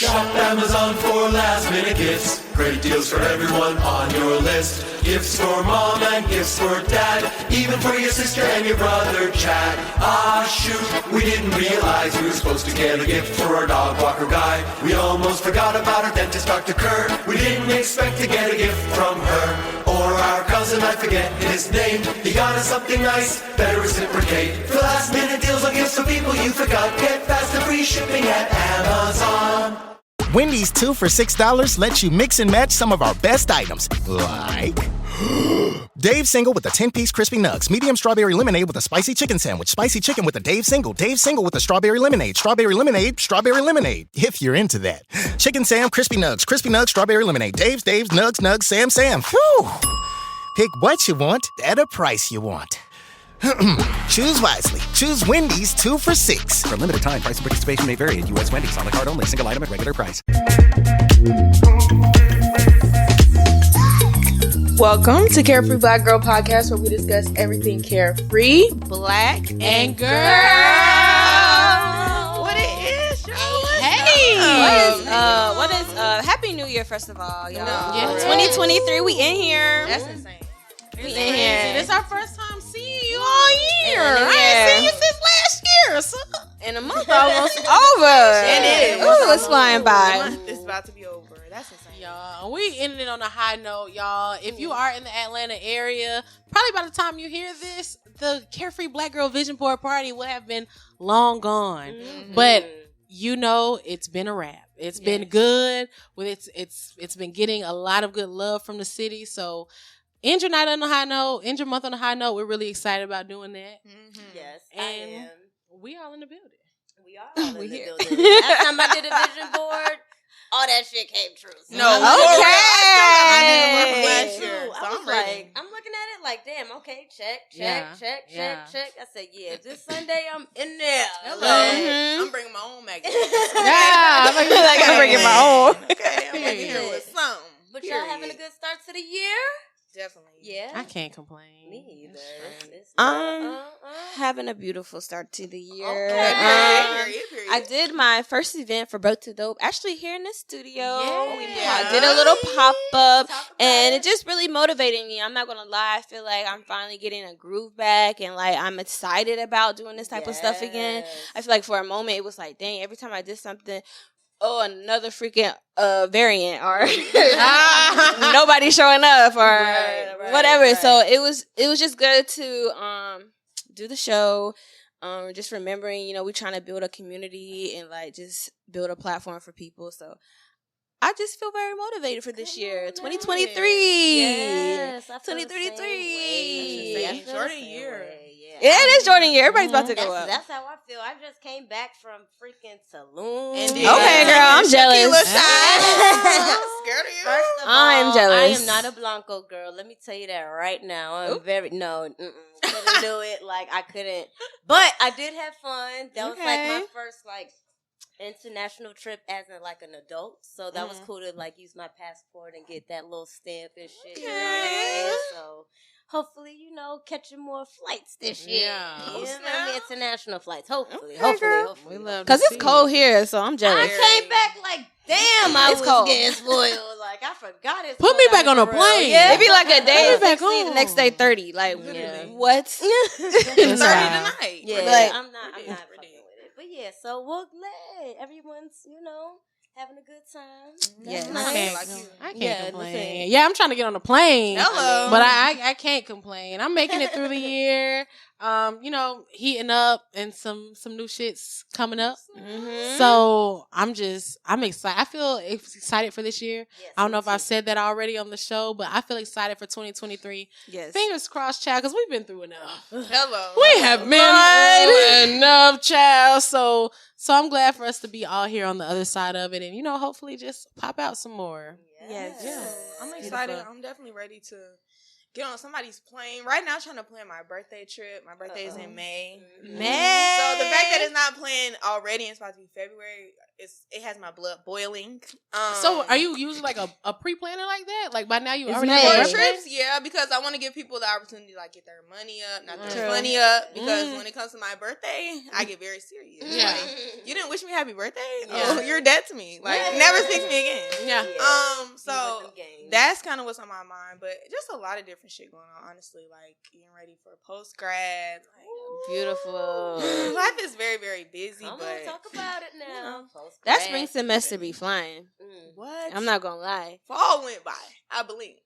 Shop Amazon for last minute gifts. Great deals for everyone on your list. Gifts for mom and gifts for dad. Even for your sister and your brother Chad. Ah shoot, we didn't realize we were supposed to get a gift for our dog walker guy. We almost forgot about our dentist Dr. Kerr. We didn't expect to get a gift from her. Or our cousin, I forget his name. He got us something nice, better reciprocate. For last minute deals on gifts for people you forgot. Get fast and free shipping at Amazon. Wendy's 2 for $6 lets you mix and match some of our best items, like Dave Single with a 10-piece crispy nugs, medium strawberry lemonade with a spicy chicken sandwich, spicy chicken with a Dave Single with a strawberry lemonade, strawberry lemonade, if you're into that. Chicken Sam, crispy nugs, strawberry lemonade, Dave's, nugs, Sam. Whew. Pick what you want at a price you want. Choose wisely. Choose Wendy's 2 for $6. For a limited time, price and participation may vary at U.S. Wendy's. On the card only. Single item at regular price. Welcome to Carefree Black Girl Podcast, where we discuss everything carefree, black, and girl. What it is, y'all? Hey! What is Happy New Year, first of all, y'all. Yeah. 2023, we in here. That's insane. We in here. This is our first time seeing you all year. I ain't seen you since last year. So. And a month almost over. It is. Ooh, it's flying by. The month is about to be over. That's insane. Y'all, we ended it on a high note, y'all. If you are in the Atlanta area, probably by the time you hear this, the Carefree Black Girl Vision Board Party will have been long gone. Mm-hmm. But you know, it's been a wrap. It's been good. It's been getting a lot of good love from the city. So end your night on a high note, end your month on a high note. We're really excited about doing that. Mm-hmm. Yes, and I am. We all in the building. We are all in the building. Last time I did a vision board, all that shit came true. So no, I'm looking at it like, damn, okay, check. I said, yeah, this Sunday I'm in there. Hello. I'm bringing my own magazine. I'm bringing my own. Okay, I'm in here with something. But y'all having a good start to the year? Definitely. Yeah. I can't complain. Me either. Having a beautiful start to the year. Okay. I did my first event for Broke to Dope actually here in the studio. Yeah. I did a little pop-up and it just really motivated me. I'm not going to lie. I feel like I'm finally getting a groove back and like I'm excited about doing this type of stuff again. I feel like for a moment it was like, dang, every time I did something, another freaking variant or nobody showing up or whatever. Right. So it was just good to do the show. Just remembering, you know, we're trying to build a community and like just build a platform for people. So I just feel very motivated for this year, 2023. Yes, 2023. Jordan year. Yeah, it is Jordan year. Everybody's about to go up. That's how I feel. I just came back from freaking Tulum. Okay, girl, I'm jealous. Scared of you? First of all, I'm jealous. I am not a Blanco girl. Let me tell you that right now. I'm couldn't do it. Like I couldn't. But I did have fun. That was like my first like international trip as an adult. So that was cool to like use my passport and get that little stamp and shit. Okay. You know what I mean? So hopefully, you know, catching more flights this year. Yeah. You know what I mean? International flights. Hopefully. We love Because it's cold here, so I'm jealous. I came back like, damn, I was cold. getting spoiled. Like, I forgot it. Put me back on a plane. Yeah, it'd be like a day Put me back 60, on. the next day 30. Like, what? It's 30 tonight. Yeah, Like, I'm not fucking with it. But yeah, so we're glad everyone's, you know, having a good time. Yes. I can't complain. Yeah, I'm trying to get on a plane. Hello. But I can't complain. I'm making it through the year. You know, heating up and some new shit's coming up. Mm-hmm. So I'm excited. I feel excited for this year. Yes, I don't know if I've said that already on the show, but I feel excited for 2023. Yes. Fingers crossed, child, because we've been through enough. Hello. We have been through enough, child. So I'm glad for us to be all here on the other side of it and, you know, hopefully just pop out some more. Yes. Yeah. I'm excited. I'm definitely ready to get on somebody's plane. Right now, I'm trying to plan my birthday trip. My birthday is in May. May. So the fact that it's not planned already and it's about to be February, it has my blood boiling. So are you using like a pre-planner like that? Like by now you It's already made. have For a trips, yeah, because I want to give people the opportunity to like get their money up, not their money up. Because when it comes to my birthday, I get very serious. Yeah. Like, you didn't wish me happy birthday? Yeah. Oh, you're dead to me. Like, never speak to me again. Yeah. So that's kind of what's on my mind, but just a lot of different shit going on. Honestly, like getting ready for post grad. Like, Beautiful. life is very, very busy. I'm but gonna talk about it now. That spring semester be flying. what? I'm not gonna lie. Fall went by. I blinked.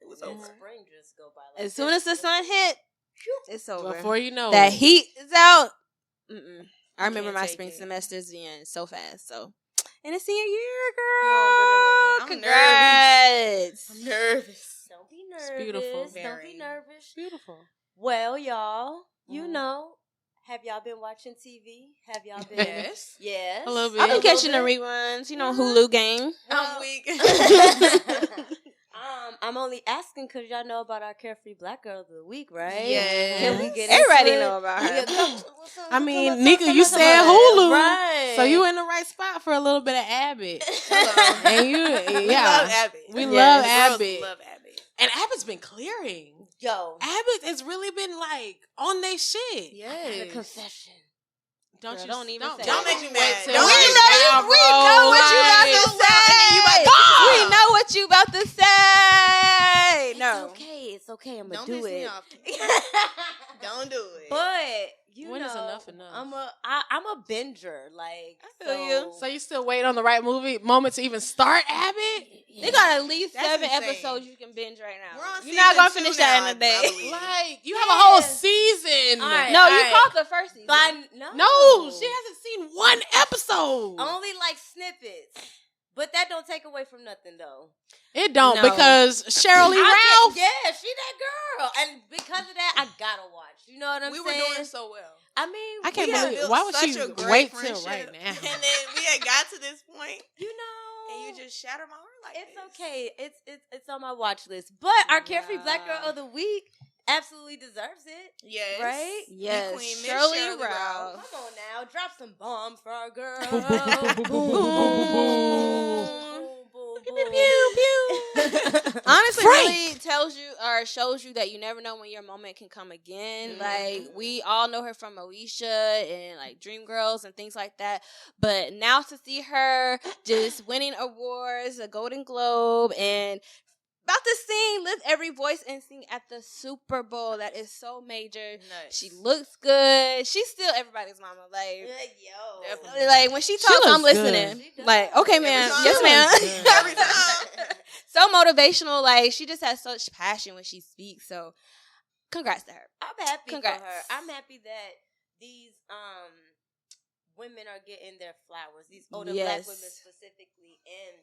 It was over. Spring just go by. Like As soon as the sun hit, it's over. Before you know That it. heat is out. I remember can't my take spring it. semesters being so fast. So, and it's senior year, No, girl. literally. I'm Congrats. I'm nervous. Don't be nervous. beautiful. Don't be Very. nervous. Beautiful. Well, y'all, you know, have y'all been watching TV? Have y'all been? Yes. Yes. A little bit. I've been A little catching the bit. reruns. You know, Hulu gang. I'm weak. I'm only asking because y'all know about our Carefree Black Girl of the Week, right? Yes. Can we get Everybody into it? know about her. Yeah, come- I mean, come Nika, on, you come said on. Hulu, Right. so you in the right spot for a little bit of Abbott. Hello. And you, We yeah, love Abbott. we Yes. love Girls Abbott, love Abbott. and Abbott's been clearing. Yo, Abbott has really been like on their shit. the confession. Don't Girl, you? don't even say Don't that. make me mad. till Don't right make me now, mad. We bro. know what you about Like, to say. you about to- We know what you about to say. No. It's okay. I'm gonna Don't do piss me it. off. Don't do it. But you When know, is enough enough? I'm a binger. Like I feel you. So you still wait on the right moment to even start Abbott? They got at least That's 7 insane. episodes you can binge right now. We're on You're not gonna season finish 2 that now, in a day. I believe. Like you have a whole season. All right. No, you caught the first season. But No, she hasn't seen one episode. only like snippets. But that don't take away from nothing though. It don't No. because Sheryl Lee Ralph. Yeah, she that girl, and because of that, I gotta watch. You know what I'm we saying? were doing so well. I mean, I can't We had believe. built Why would such she a great wait till friendship, right now? And then we had got to this point, you know, and you just shattered my heart like it's this. okay. It's on my watch list. But our Carefree Black Girl of the Week absolutely deserves it. Yes. Right? Yes, Queen Miss Sheryl Lee Sheryl Lee Ralph. Ralph. Come on now, drop some bombs for our girl. Boom, boom, boom, boom, boom, boom, boom, boom. Honestly, Frank. really tells you or shows you that you never know when your moment can come again. Like we all know her from Moesha and like Dreamgirls and things like that. But now to see her just winning awards, a Golden Globe, and about to sing, lift every voice and sing at the Super Bowl. That is so major. Nuts. She looks good. She's still everybody's mama. Like, Definitely. like when she talks, I'm looks listening. good. Like, okay, ma'am. time. Yes, She ma'am. looks good. Every time. So motivational. Like she just has such passion when she speaks. So, congrats to her. I'm happy Congrats. for her. I'm happy that these women are getting their flowers. These older black Yes. women specifically, and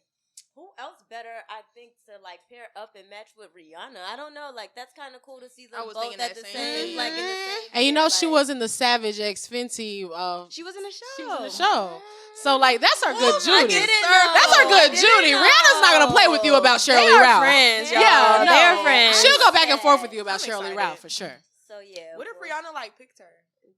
who else better? I think to like pair up and match with Rihanna. I don't know. Like that's kind of cool to see them I was both thinking at that the same same, like in the same. And you know year, she like- was in the Savage X Fenty. She was in the show. She was in the show. So like that's her good I Judy. didn't That's her know. good I Judy. didn't Rihanna's not gonna play with you about They Sheryl Lee are Ralph. friends, y'all. Yeah, no. They're friends. She'll go back and forth with you about I'm Sheryl Lee excited. Ralph for sure. So yeah. What if boy. Rihanna like picked her?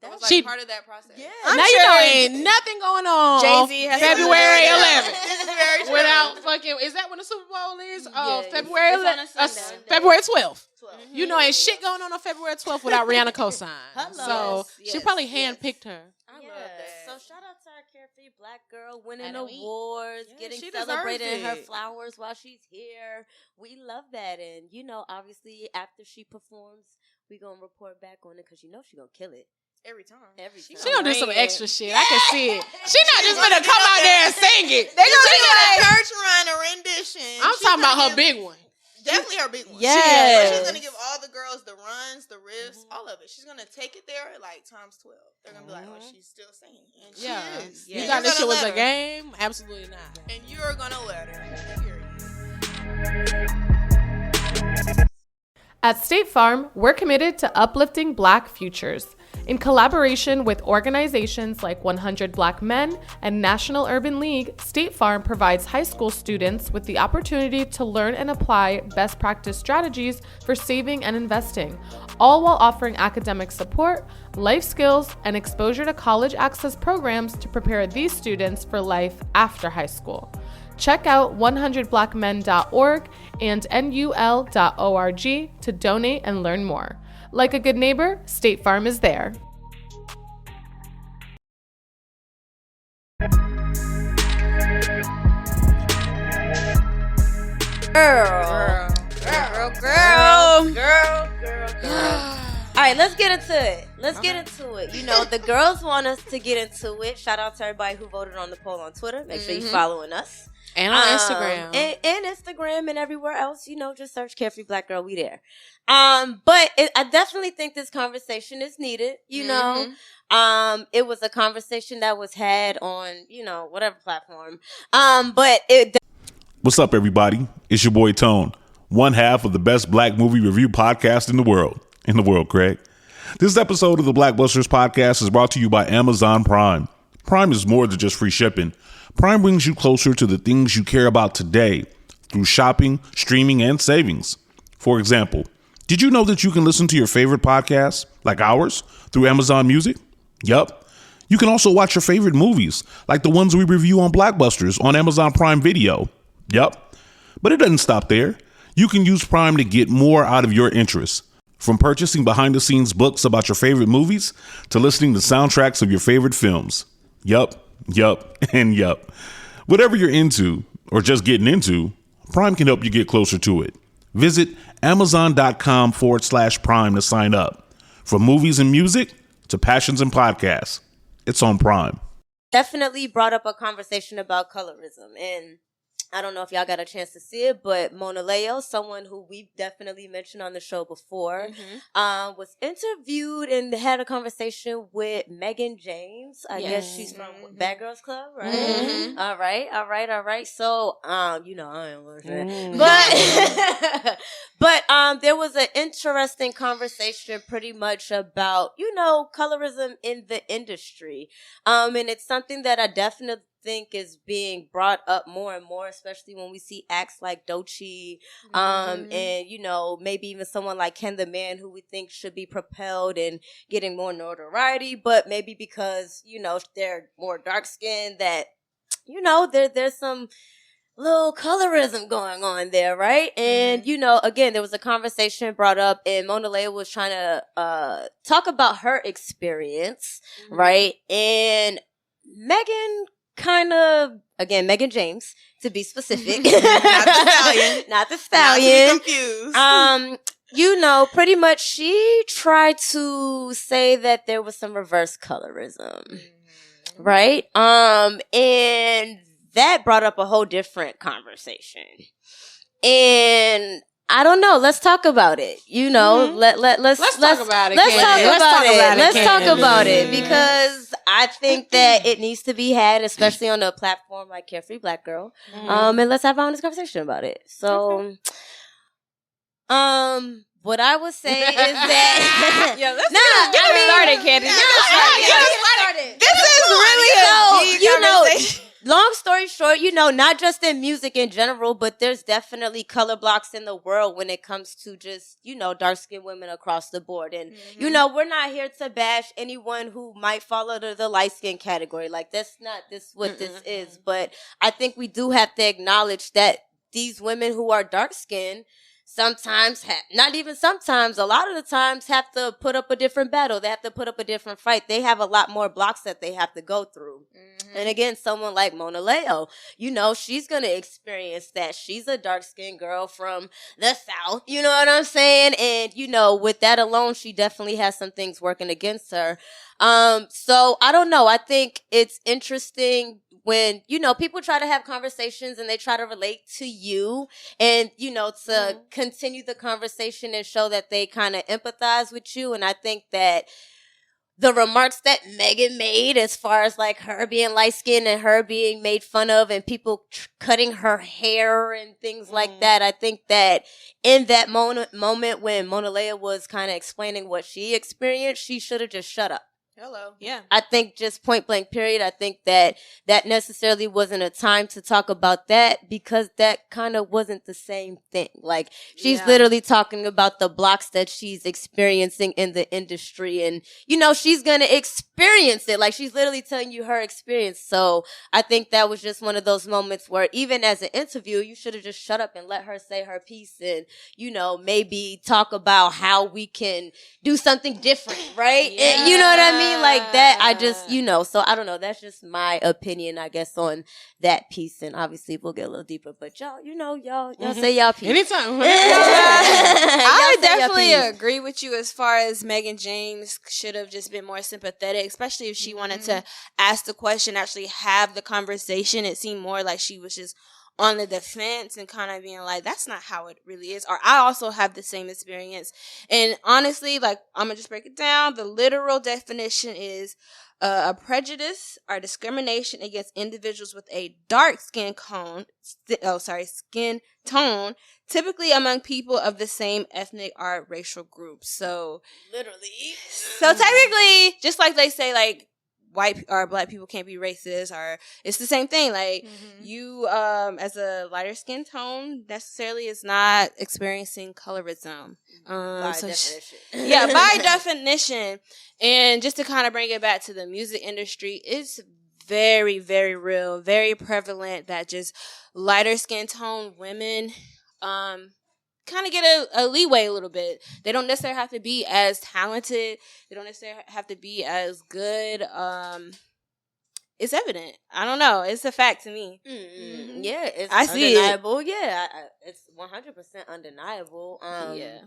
That was like She- part of that process. Yeah. I'm now you sure know ain't nothing going on. Jay-Z has February to- 11th. This is very true. Without fucking, is that when the Super Bowl is? Yes. February It's on a 11th. Sunday. February 12th. 12. You know, ain't shit going on February 12th without Rihanna cosign. Hello. So Yes, she probably yes. handpicked her. I love Yes. that. So shout out to our Carefree Black Girl winning Halloween. awards, Yeah, getting she deserves celebrated her it. flowers while she's here. We love that, and you know, obviously after she performs, we gonna report back on it because you know she gonna kill it Every time. every time. She gonna do some Bring it. extra shit. I can see it. She not just gonna come out there and sing it. They gonna do a church run, a rendition. I'm She's talking about gonna her give- big one. Definitely her big one. Yes. But she's gonna give all the girls the runs, the riffs, all of it. She's gonna take it there like times 12. They're gonna be like, oh, she's still singing. And she Yeah. is. You And thought you're this shit gonna was let a her. game? Absolutely not. And you're gonna let her. Period. At State Farm, we're committed to uplifting Black futures. In collaboration with organizations like 100 Black Men and National Urban League, State Farm provides high school students with the opportunity to learn and apply best practice strategies for saving and investing, all while offering academic support, life skills, and exposure to college access programs to prepare these students for life after high school. Check out 100blackmen.org and nul.org to donate and learn more. Like a good neighbor, State Farm is there. Girl. All right, let's get into it. You know, the girls want us to get into it. Shout out to everybody who voted on the poll on Twitter. Make sure you're following us. And on Instagram. And Instagram and everywhere else, you know, just search Carefree Black Girl. We there. But I definitely think this conversation is needed, you know. It was a conversation that was had on, you know, whatever platform. What's up, everybody? It's your boy Tone, one half of the best black movie review podcast in the world, Craig. This episode of the Blackbusters podcast is brought to you by Amazon Prime. Prime is more than just free shipping. Prime brings you closer to the things you care about today through shopping, streaming, and savings. For example, did you know that you can listen to your favorite podcasts, like ours, through Amazon Music? Yup. You can also watch your favorite movies, like the ones we review on Blackbusters on Amazon Prime Video. Yup. But it doesn't stop there. You can use Prime to get more out of your interests. From purchasing behind-the-scenes books about your favorite movies to listening to soundtracks of your favorite films. Yup, and yup. Whatever you're into or just getting into, Prime can help you get closer to it. Visit Amazon.com/Prime to sign up. From movies and music to passions and podcasts, it's on Prime. Definitely brought up a conversation about colorism, and I don't know if y'all got a chance to see it, but MonaLeo, someone who we've definitely mentioned on the show before, was interviewed and had a conversation with Mehgan James. I guess she's from Bad Girls Club, right? All right. So, you know, I ain't listening. But there was an interesting conversation pretty much about, you know, colorism in the industry. And it's something that I definitely think is being brought up more and more, especially when we see acts like Doechii, and, you know, maybe even someone like Ken the Man, who we think should be propelled and getting more notoriety, but maybe because, you know, they're more dark-skinned that, you know, there's some little colorism going on there, right? And, you know, again, there was a conversation brought up, and MonaLeo was trying to talk about her experience, right? And Mehgan Mehgan James, to be specific. Not the stallion. Not to be confused. You know, pretty much she tried to say that there was some reverse colorism. Right? And that brought up a whole different conversation. And I don't know. Let's talk about it. You know, let's talk about it. Let's talk about it because I think that it needs to be had, especially on a platform like Carefree Black Girl. And let's have an honest conversation about it. So, what I would say is that get started, Candy. This is really a deep conversation. Long story short, you know, not just in music in general, but there's definitely color blocks in the world when it comes to just, you know, dark-skinned women across the board. And, you know, we're not here to bash anyone who might fall under the light-skin category. Like, that's not what this is. But I think we do have to acknowledge that these women who are dark-skinned sometimes, not even sometimes, a lot of the times have to put up a different battle. They have to put up a different fight. They have a lot more blocks that they have to go through. And again, someone like MonaLeo, you know, she's going to experience that. She's a dark-skinned girl from the South, you know what I'm saying? And, you know, with that alone, she definitely has some things working against her. So I don't know. I think it's interesting when, you know, people try to have conversations and they try to relate to you and, you know, to continue the conversation and show that they kind of empathize with you. And I think that the remarks that Mehgan made as far as like her being light skinned and her being made fun of and people cutting her hair and things like that. I think that in that moment when MonaLeo was kind of explaining what she experienced, she should have just shut up. Hello. Yeah. I think just point blank period. I think that necessarily wasn't a time to talk about that because that kind of wasn't the same thing. Like she's literally talking about the blocks that she's experiencing in the industry and, you know, she's going to experience it. Like she's literally telling you her experience. So I think that was just one of those moments where even as an interview, you should have just shut up and let her say her piece and, you know, maybe talk about how we can do something different, right? Yeah. And you know what I mean? Like that, I just, you know, so I don't know. That's just my opinion, I guess, on that piece. And obviously, we'll get a little deeper. But y'all, you know, y'all say y'all piece. Anytime. I would definitely agree with you as far as Mehgan James should have just been more sympathetic, especially if she wanted to ask the question, actually have the conversation. It seemed more like she was just on the defense and kind of being like, that's not how it really is. Or I also have the same experience. And honestly, like, I'm going to just break it down. The literal definition is a prejudice or discrimination against individuals with a dark skin tone, typically among people of the same ethnic or racial group. So Literally. So technically, just like they say, like, white or black people can't be racist, or it's the same thing. Like you, as a lighter skin tone, necessarily is not experiencing colorism. By definition. By definition. And just to kind of bring it back to the music industry, it's very, very real, very prevalent that just lighter skin tone women, kind of get a leeway a little bit. They don't necessarily have to be as talented. They don't necessarily have to be as good. It's evident. I don't know. It's a fact to me. Yeah, it's undeniable. Yeah, it's 100% undeniable. Yeah.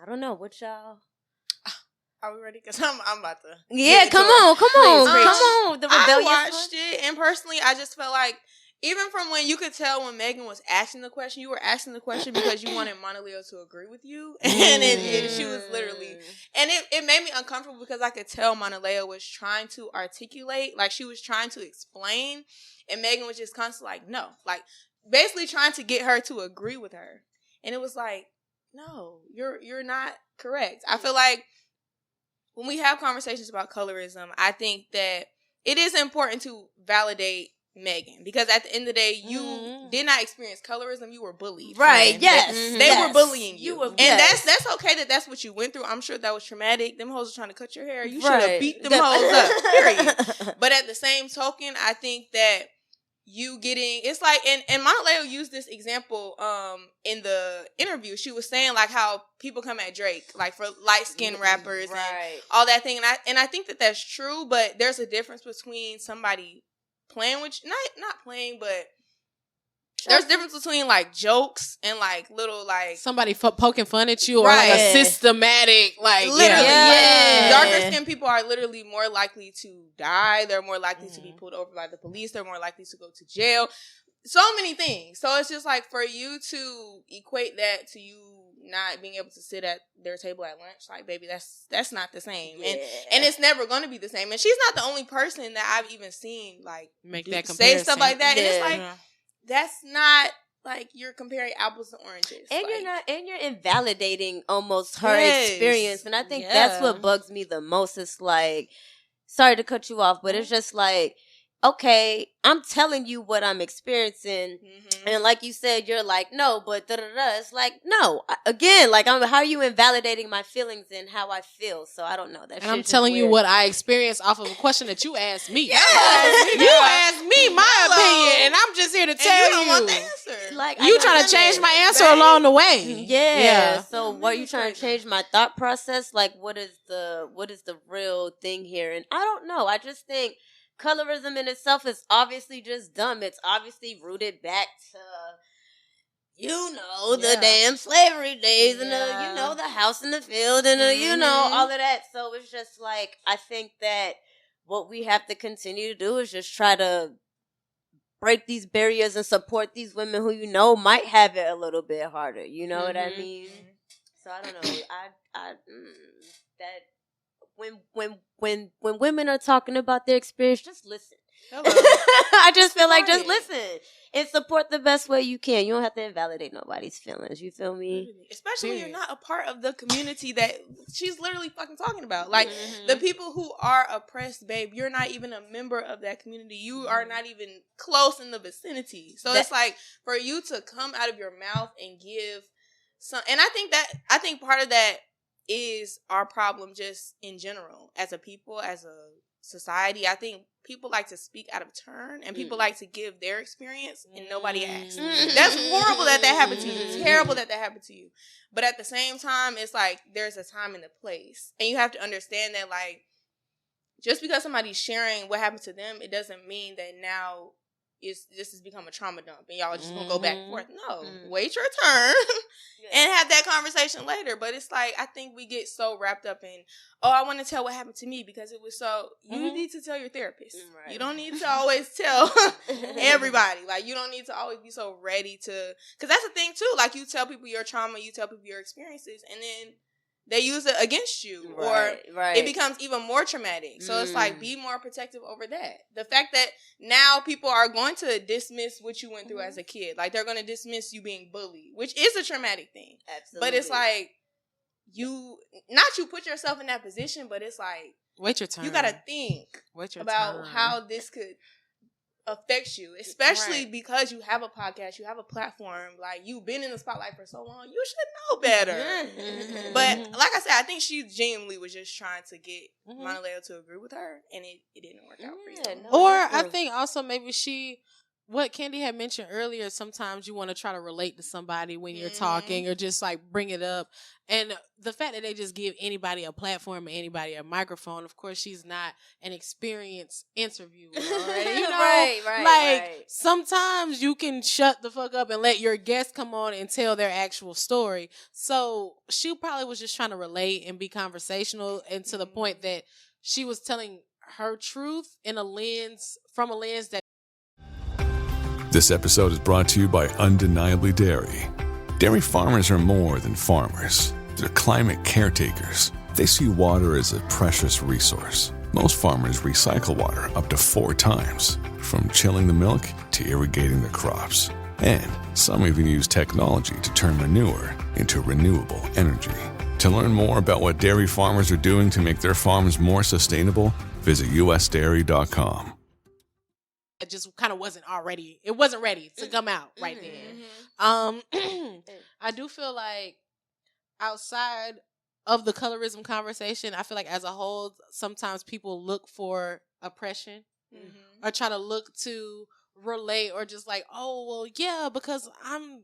I don't know what y'all. Are we ready? Because I'm about to. Yeah, come on. The rebellious. I watched it, and personally, I just felt like, even from when you could tell when Mehgan was asking the question, you were asking the question because you wanted MonaLeo to agree with you. And she was literally, and it made me uncomfortable because I could tell MonaLeo was trying to articulate, like she was trying to explain, and Mehgan was just constantly like, no, like basically trying to get her to agree with her. And it was like, no, you're not correct. I feel like when we have conversations about colorism, I think that it is important to validate Mehgan, because at the end of the day, you did not experience colorism. You were bullied, right? Yes, they were bullying you, and that's okay. That's what you went through. I'm sure that was traumatic. Them hoes were trying to cut your hair. You should have beat them hoes up. Period. But at the same token, I think that you getting, it's like, and MonaLeo used this example in the interview. She was saying like how people come at Drake like for light skinned rappers and all that thing, and I think that that's true. But there's a difference between somebody playing with you, not playing, but there's a difference between like jokes and like little like somebody poking fun at you, or like a systematic like literally darker skinned people are literally more likely to die. They're more likely to be pulled over by the police. They're more likely to go to jail. So many things. So it's just like for you to equate that to you not being able to sit at their table at lunch, like, baby, that's not the same. And it's never going to be the same. And she's not the only person that I've even seen like make that comparison, say stuff like that. And it's like that's not like you're comparing apples to oranges. And like, you're invalidating almost her experience. And I think that's what bugs me the most. It's like, sorry to cut you off, but it's just like, okay, I'm telling you what I'm experiencing, and like you said, you're like, no, but da-da-da. It's like, no, again, like, how are you invalidating my feelings and how I feel? So I don't know. That. And I'm telling you what I experienced off of a question that you asked me. You asked me my opinion, and I'm just here to tell you. Don't want the answer. Like, you trying to change my answer along the way. Yeah. So what are you trying to change my thought process? Like, what is the real thing here? And I don't know. I just think colorism in itself is obviously just dumb. It's obviously rooted back to, the damn slavery days and the house in the field and all of that. So it's just like, I think that what we have to continue to do is just try to break these barriers and support these women who might have it a little bit harder. You know what I mean? So I don't know. when women are talking about their experience, just listen. I just feel like just listen and support the best way you can. You don't have to invalidate nobody's feelings. You feel me? Especially when you're not a part of the community that she's literally fucking talking about. Like, the people who are oppressed, babe, you're not even a member of that community. You are not even close in the vicinity. So it's like, for you to come out of your mouth and give some, and I think part of that is our problem just in general as a people, as a society. I think people like to speak out of turn, and people like to give their experience, and nobody asks. That's horrible that happened to you. It's terrible that happened to you. But at the same time, it's like there's a time and a place, and you have to understand that, like, just because somebody's sharing what happened to them, it doesn't mean that now this has become a trauma dump, and y'all are just gonna go back and forth. No, wait your turn and have that conversation later. But it's like, I think we get so wrapped up in, oh, I want to tell what happened to me because it was so. You need to tell your therapist. Right. You don't need to always tell everybody. Like, you don't need to always be so ready to, because that's the thing too. Like, you tell people your trauma, you tell people your experiences, and then they use it against you, or it becomes even more traumatic. So it's like, be more protective over that. The fact that now people are going to dismiss what you went through as a kid. Like, they're going to dismiss you being bullied, which is a traumatic thing. Absolutely. But it's like, you put yourself in that position, but it's like, wait your turn. You got to think about how this could affect you, especially because you have a podcast, you have a platform, like, you've been in the spotlight for so long, you should know better. But like I said, I think she genuinely was just trying to get MonaLeo to agree with her, and it didn't work out for you. Or I think also maybe what Candy had mentioned earlier, sometimes you want to try to relate to somebody when you're talking, or just like bring it up. And the fact that they just give anybody a platform and anybody a microphone, of course, she's not an experienced interviewer. Right? You know, right. Sometimes you can shut the fuck up and let your guest come on and tell their actual story. So she probably was just trying to relate and be conversational, and to the point that she was telling her truth from a lens that. This episode is brought to you by Undeniably Dairy. Dairy farmers are more than farmers. They're climate caretakers. They see water as a precious resource. Most farmers recycle water up to 4 times, from chilling the milk to irrigating the crops. And some even use technology to turn manure into renewable energy. To learn more about what dairy farmers are doing to make their farms more sustainable, visit usdairy.com. It just kind of wasn't ready to come out right then. I do feel like outside of the colorism conversation, I feel like as a whole, sometimes people look for oppression or try to look to relate, or just like, oh, well, yeah, because I'm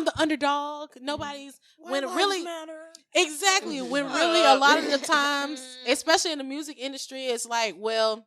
the underdog. Nobody's when really matter. Exactly. When really a lot of the times, especially in the music industry, it's like, well,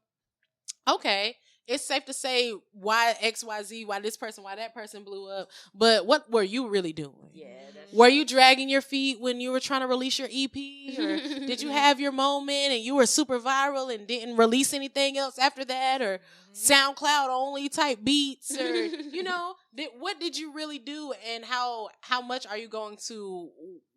okay, it's safe to say why XYZ, why this person, why that person blew up. But what were you really doing? Yeah, were you dragging your feet when you were trying to release your EP? Or did you have your moment and you were super viral and didn't release anything else after that? Or SoundCloud only type beats? Or, you know, what did you really do? And how much are you going to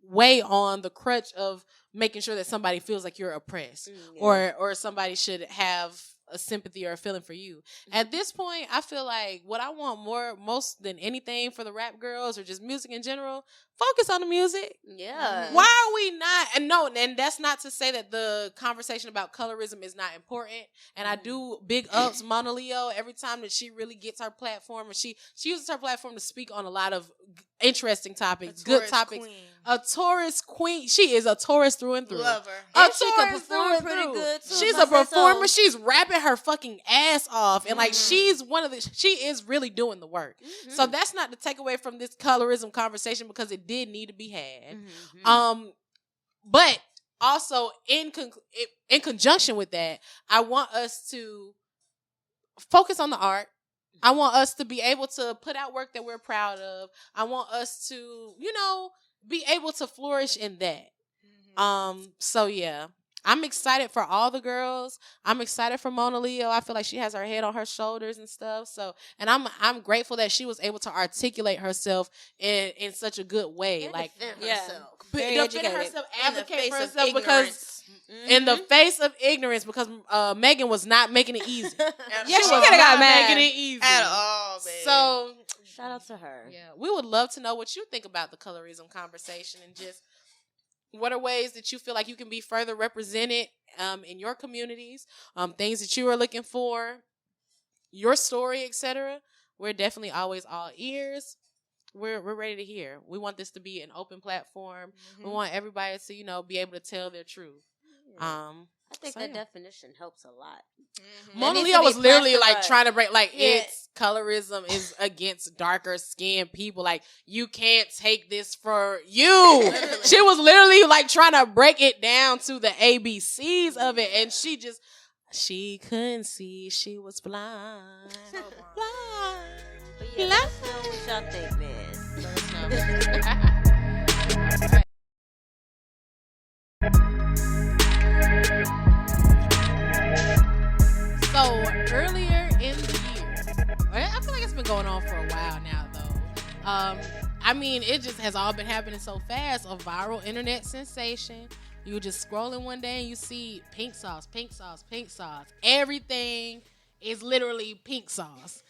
weigh on the crutch of making sure that somebody feels like you're oppressed? Or somebody should have a sympathy or a feeling for you. At this point, I feel like what I want most than anything for the rap girls, or just music in general, focus on the music. Yeah. Why are we not? And no, and that's not to say that the conversation about colorism is not important. And I do big ups MonaLeo every time that she really gets her platform, and she uses her platform to speak on a lot of interesting topics, good topics. Queen. A Taurus queen. She is a Taurus through and through. Love her. And she can perform pretty good too. She's a performer. She's rapping her fucking ass off, and like she is really doing the work. So that's not to take away from this colorism conversation, because it did need to be had. But also in conjunction with that, I want us to focus on the art. I want us to be able to put out work that we're proud of. I want us to, be able to flourish in that. So yeah, I'm excited for all the girls. I'm excited for MonaLeo. I feel like she has her head on her shoulders and stuff. So, and I'm grateful that she was able to articulate herself in such a good way. And defend herself. Defend herself, advocate for herself, because in the face of ignorance because Mehgan was not making it easy. Yeah, she could have got mad. Making it easy at all, baby. So Shout out to her. yeah, we would love to know what you think about the colorism conversation and just what are ways that you feel like you can be further represented in your communities, things that you are looking for, your story, etc. We're definitely always all ears. We're ready to hear. We want this to be an open platform. We want everybody to, be able to tell their truth. I think that definition helps a lot. MonaLeo was literally like trying to break, like, it's colorism is against darker skinned people. Like, you can't take this for you. She was literally like trying to break it down to the ABCs of it. And she couldn't see. She was blind. So blind. But yeah, let us know what y'all think, man. Let us know. So earlier in the year, I feel like it's been going on for a while now, though. It just has all been happening so fast. A viral internet sensation. You were just scrolling one day and you see pink sauce, pink sauce, pink sauce. Everything is literally pink sauce.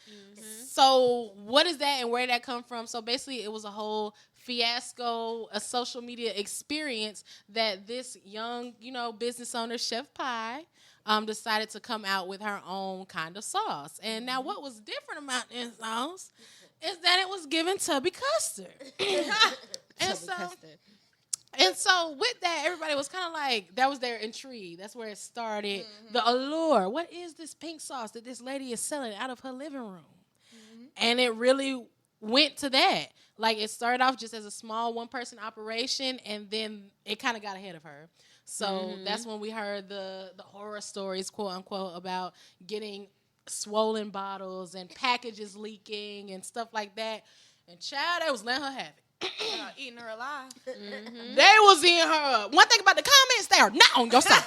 So what is that and where did that come from? So basically it was a whole fiasco, a social media experience that this young, business owner, Chef Pie, decided to come out with her own kind of sauce. And now what was different about this sauce is that it was given tubby custard. And so with that, everybody was kind of like, that was their intrigue. That's where it started. The allure. What is this pink sauce that this lady is selling out of her living room? And it really went to that. Like, it started off just as a small one-person operation, and then it kind of got ahead of her. So that's when we heard the horror stories, quote-unquote, about getting swollen bottles and packages leaking and stuff like that. And child, they was letting her have it. Eating her alive. They was eating her up. One thing about the comments, they are not on your side.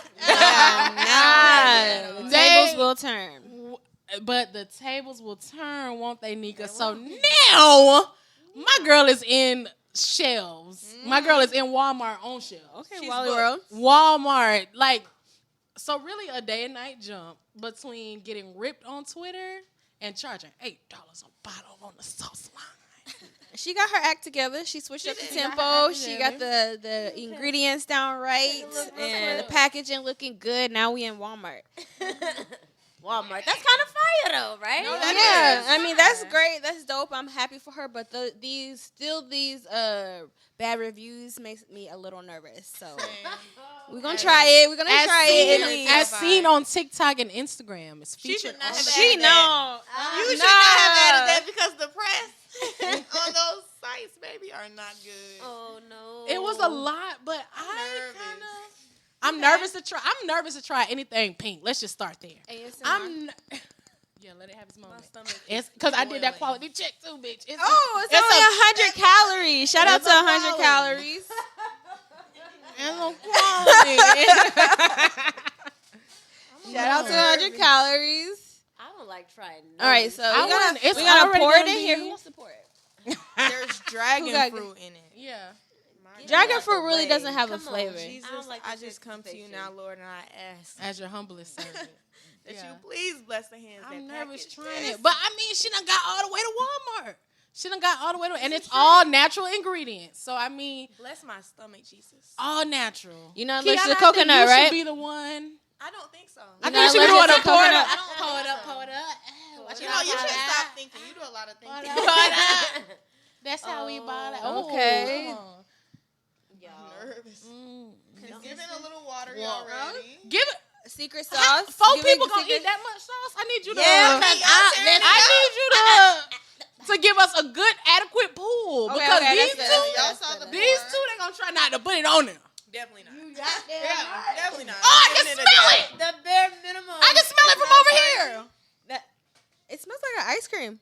The tables will turn. But the tables will turn, won't they, Nika? So now, my girl is in shelves. My girl is in Walmart on shelves. Okay, Wally World. Walmart. Like, so really a day and night jump between getting ripped on Twitter and charging $8 a bottle on the sauce line. She got her act together. She switched up the tempo. She got the ingredients down right. And the packaging looking good. Now we in Walmart. Walmart. That's kind of fire, though, right? No, I mean, that's great. That's dope. I'm happy for her. But these bad reviews makes me a little nervous. So we're going to try it. We're going to try it. As seen on TikTok and Instagram. It's featured. She should not have added that. You should not have added that because the press on those sites, baby, are not good. Oh, no. It was a lot, but I'm nervous to try. I'm nervous to try anything pink. Let's just start there. Yeah, let it have its moment. It's because I did that quality check too, bitch. It's only 100 calories. Shout out to 100 calories. And on quality. Shout out to 100 calories. I don't like trying. All right, so we gotta already pour it in here. Who wants to pour it? There's dragon fruit in it. Yeah. Dragon fruit really doesn't have a flavor. Jesus, I just come to you now, Lord, and I ask. As your humblest servant. That you please bless the hands I'm that nervous package trying this. it. But I mean, she done got all the way to Walmart. And it's all natural ingredients. So I mean, bless my stomach, Jesus. All natural. You're not allergic to coconut, right? You should be the one. I don't think so. I think you should be the one to pour it up. I don't pour it up. You should stop thinking. You do a lot of thinking. That's how we bought it. Okay. Y'all nervous. Give it a little water already. Give it. Secret sauce. 4 people gonna eat that much sauce? I need you to. Yeah, I need you to give us a good, adequate pool because these two, they gonna try not to put it on there. Definitely not. Definitely not. Oh, I can smell it. The bare minimum. I can smell it from over here. It smells like an ice cream.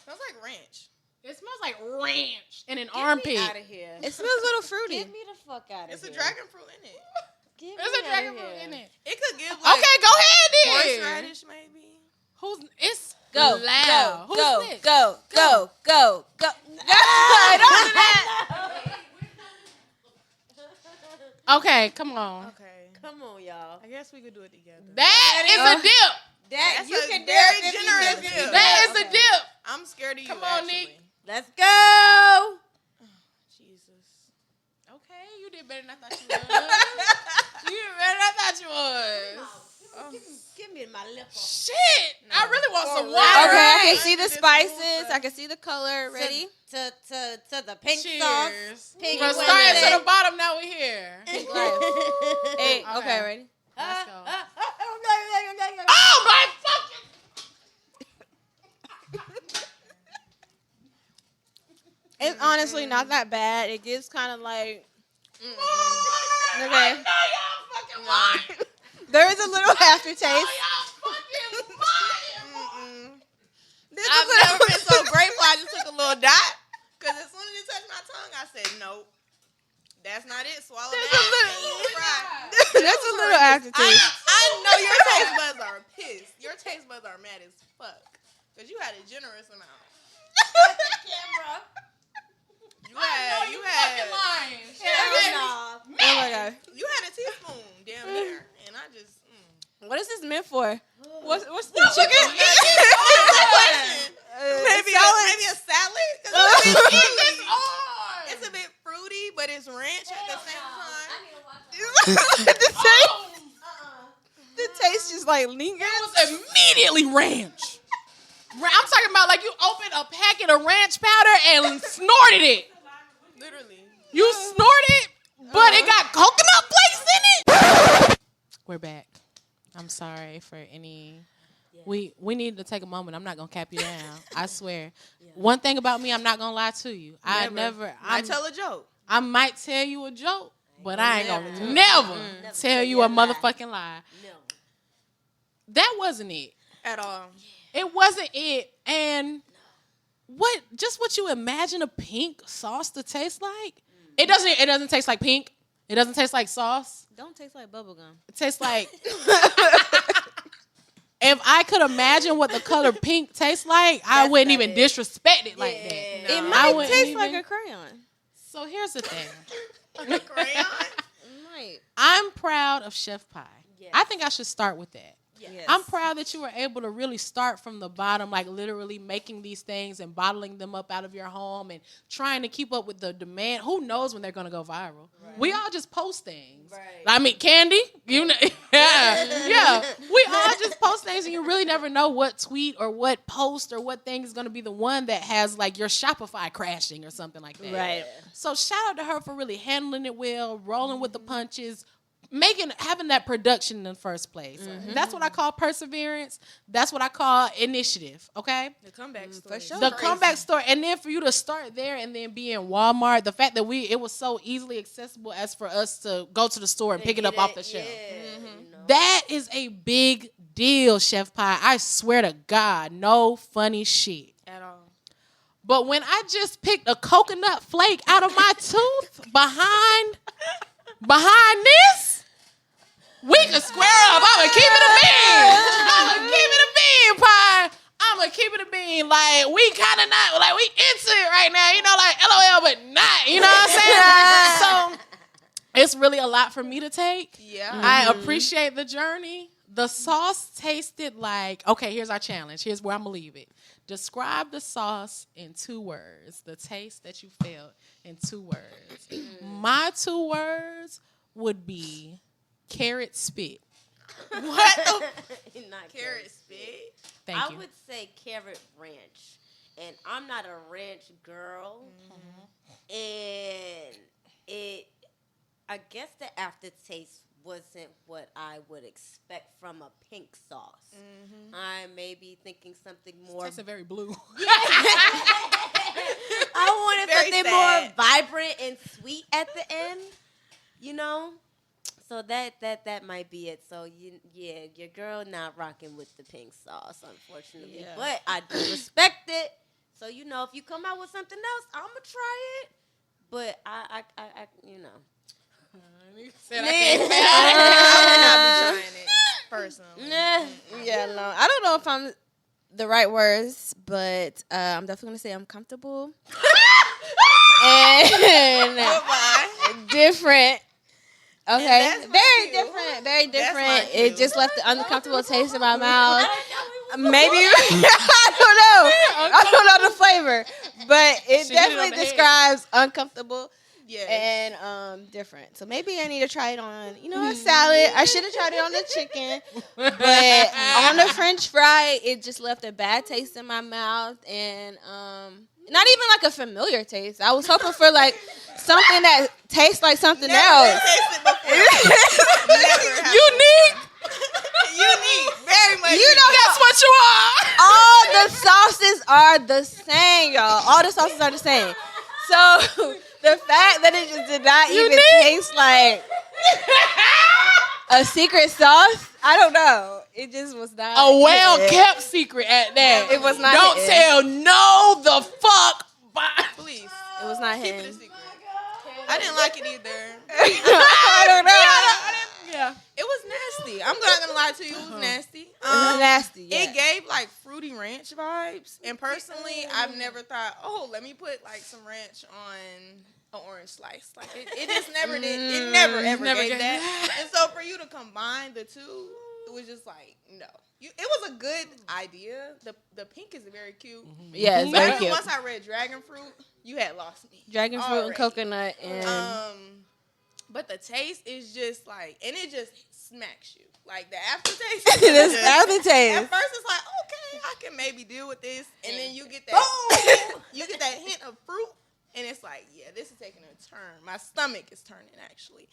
Smells like ranch. It smells like ranch in an armpit. Out of here. It smells a little fruity. Get me the fuck out of here. It's a dragon fruit in it. There's a dragon fruit in it. It could give like okay, go ahead then. Horseradish maybe. It's go loud. Go Who's go this? go go go. Don't do that. Okay, come on. Okay. Come on, y'all. I guess we could do it together. That is a dip. That's you can very generous dip. That is a dip. I'm scared of you. Come on, actually. Nick. Let's go. Jesus. Okay, you did better than I thought you was. You did better than I thought you was. Give me my lip. Shit, I really want some water. Okay, I can see the spices. I can see the color. Ready? To the pink Cheers. sauce. Pink We're starting to the bottom. Now we're here. Hey, okay, ready? Let's go. Oh my fucking! It's honestly not that bad. It gives kind of like. Okay. I know y'all fucking lying. There is a little aftertaste. Y'all fucking lying. I've never been so grateful. I just took a little dot. Because as soon as it touched my tongue, I said, nope. That's not it. Swallow that. That's a little aftertaste. I know your taste buds are pissed. Your taste buds are mad as fuck. Because you had a generous amount. camera. You had lying. Oh my God. You had a teaspoon down there. And I just... What is this meant for? What's the chicken? Maybe a salad? It's a bit fruity, but it's ranch at the same time. The taste just like lingers. It was immediately ranch. I'm talking about like you opened a packet of ranch powder and snorted it. Literally. You snorted, but it got coconut flakes in it. We're back. I'm sorry for any. Yeah. We need to take a moment. I'm not gonna cap you down. I swear. Yeah. One thing about me, I'm not gonna lie to you. I tell a joke. I might tell you a joke, but I ain't gonna never tell you a motherfucking lie. No. That wasn't it at all. It wasn't it. And what you imagine a pink sauce to taste like? It doesn't taste like pink. It doesn't taste like sauce. Don't taste like bubblegum. It tastes like... If I could imagine what the color pink tastes like, I wouldn't even disrespect it like that. No. It might taste like a crayon. So here's the thing. Like a crayon? I'm proud of Chef Pie. Yes. I think I should start with that. Yes. I'm proud that you were able to really start from the bottom, like literally making these things and bottling them up out of your home and trying to keep up with the demand. Who knows when they're going to go viral? Right. We all just post things. Right. I mean, Candy, you know, yeah. We all just post things and you really never know what tweet or what post or what thing is going to be the one that has like your Shopify crashing or something like that. Right. So shout out to her for really handling it well, rolling with the punches, having that production in the first place. Mm-hmm. That's what I call perseverance. That's what I call initiative. Okay, the comeback story. For sure. The comeback story, and then for you to start there and then be in Walmart. The fact that it was so easily accessible as for us to go to the store and pick it up off the shelf. Mm-hmm. That is a big deal, Chef Pie. I swear to God, no funny shit at all. But when I just picked a coconut flake out of my tooth behind this. We can square up. I'ma keep it a bean. Pie. I'ma keep it a bean. Like, we kind of not, like, we into it right now. You know, like, LOL, but not. You know what I'm saying? So, it's really a lot for me to take. Yeah. I appreciate the journey. The sauce tasted like, okay, here's our challenge. Here's where I'm going to leave it. Describe the sauce in 2 words. The taste that you felt in 2 words. My 2 words would be carrot spit. What? Not carrot spit? Thank you. I would say carrot ranch. And I'm not a ranch girl. Mm-hmm. And I guess the aftertaste wasn't what I would expect from a pink sauce. Mm-hmm. I may be thinking something more... It tastes very blue. I wanted very something sad. more vibrant and sweet at the end, you know? So that might be it. So, your girl not rocking with the pink sauce, unfortunately. Yeah. But I do respect it. So, you know, if you come out with something else, I'm going to try it. But I you know... I can't say I would not be trying it personally. Yeah, no. I don't know if I'm the right words, but I'm definitely going to say I'm comfortable. And different. Okay, very different, very different. It just left the uncomfortable taste in my mouth. Maybe I don't know the flavor, but it definitely describes uncomfortable. Yes. And different. So maybe I need to try it on, a salad. I should have tried it on the chicken, but on the French fry, it just left a bad taste in my mouth, and not even like a familiar taste. I was hoping for like something that tastes like something else. Unique. Unique. Very much. That's what you are. All the sauces are the same, y'all. All the sauces are the same. So the fact that it just did not even taste like a secret sauce, I don't know. It just was not a well-kept secret at that. It was not. Don't tell no the fuck. Please. It was not Keep him. it a secret. I didn't like it either. I don't know. Yeah. It was nasty. I'm not gonna lie to you. It was nasty. It was nasty. Yeah. It gave like fruity ranch vibes, and personally, I've never thought, oh, let me put like some ranch on an orange slice. Like it just never did. It never ever gave that. And so for you to combine the two, it was just like no. It was a good idea. The pink is very cute. Yes, But very cute. once I read dragon fruit, you had lost me. Dragon fruit already. and coconut and but the taste is just like, and it just smacks you. Like the aftertaste. this aftertaste. At first, it's like, okay, I can maybe deal with this, and then you get that, you get that hint of fruit, and it's like, yeah, this is taking a turn. My stomach is turning, actually.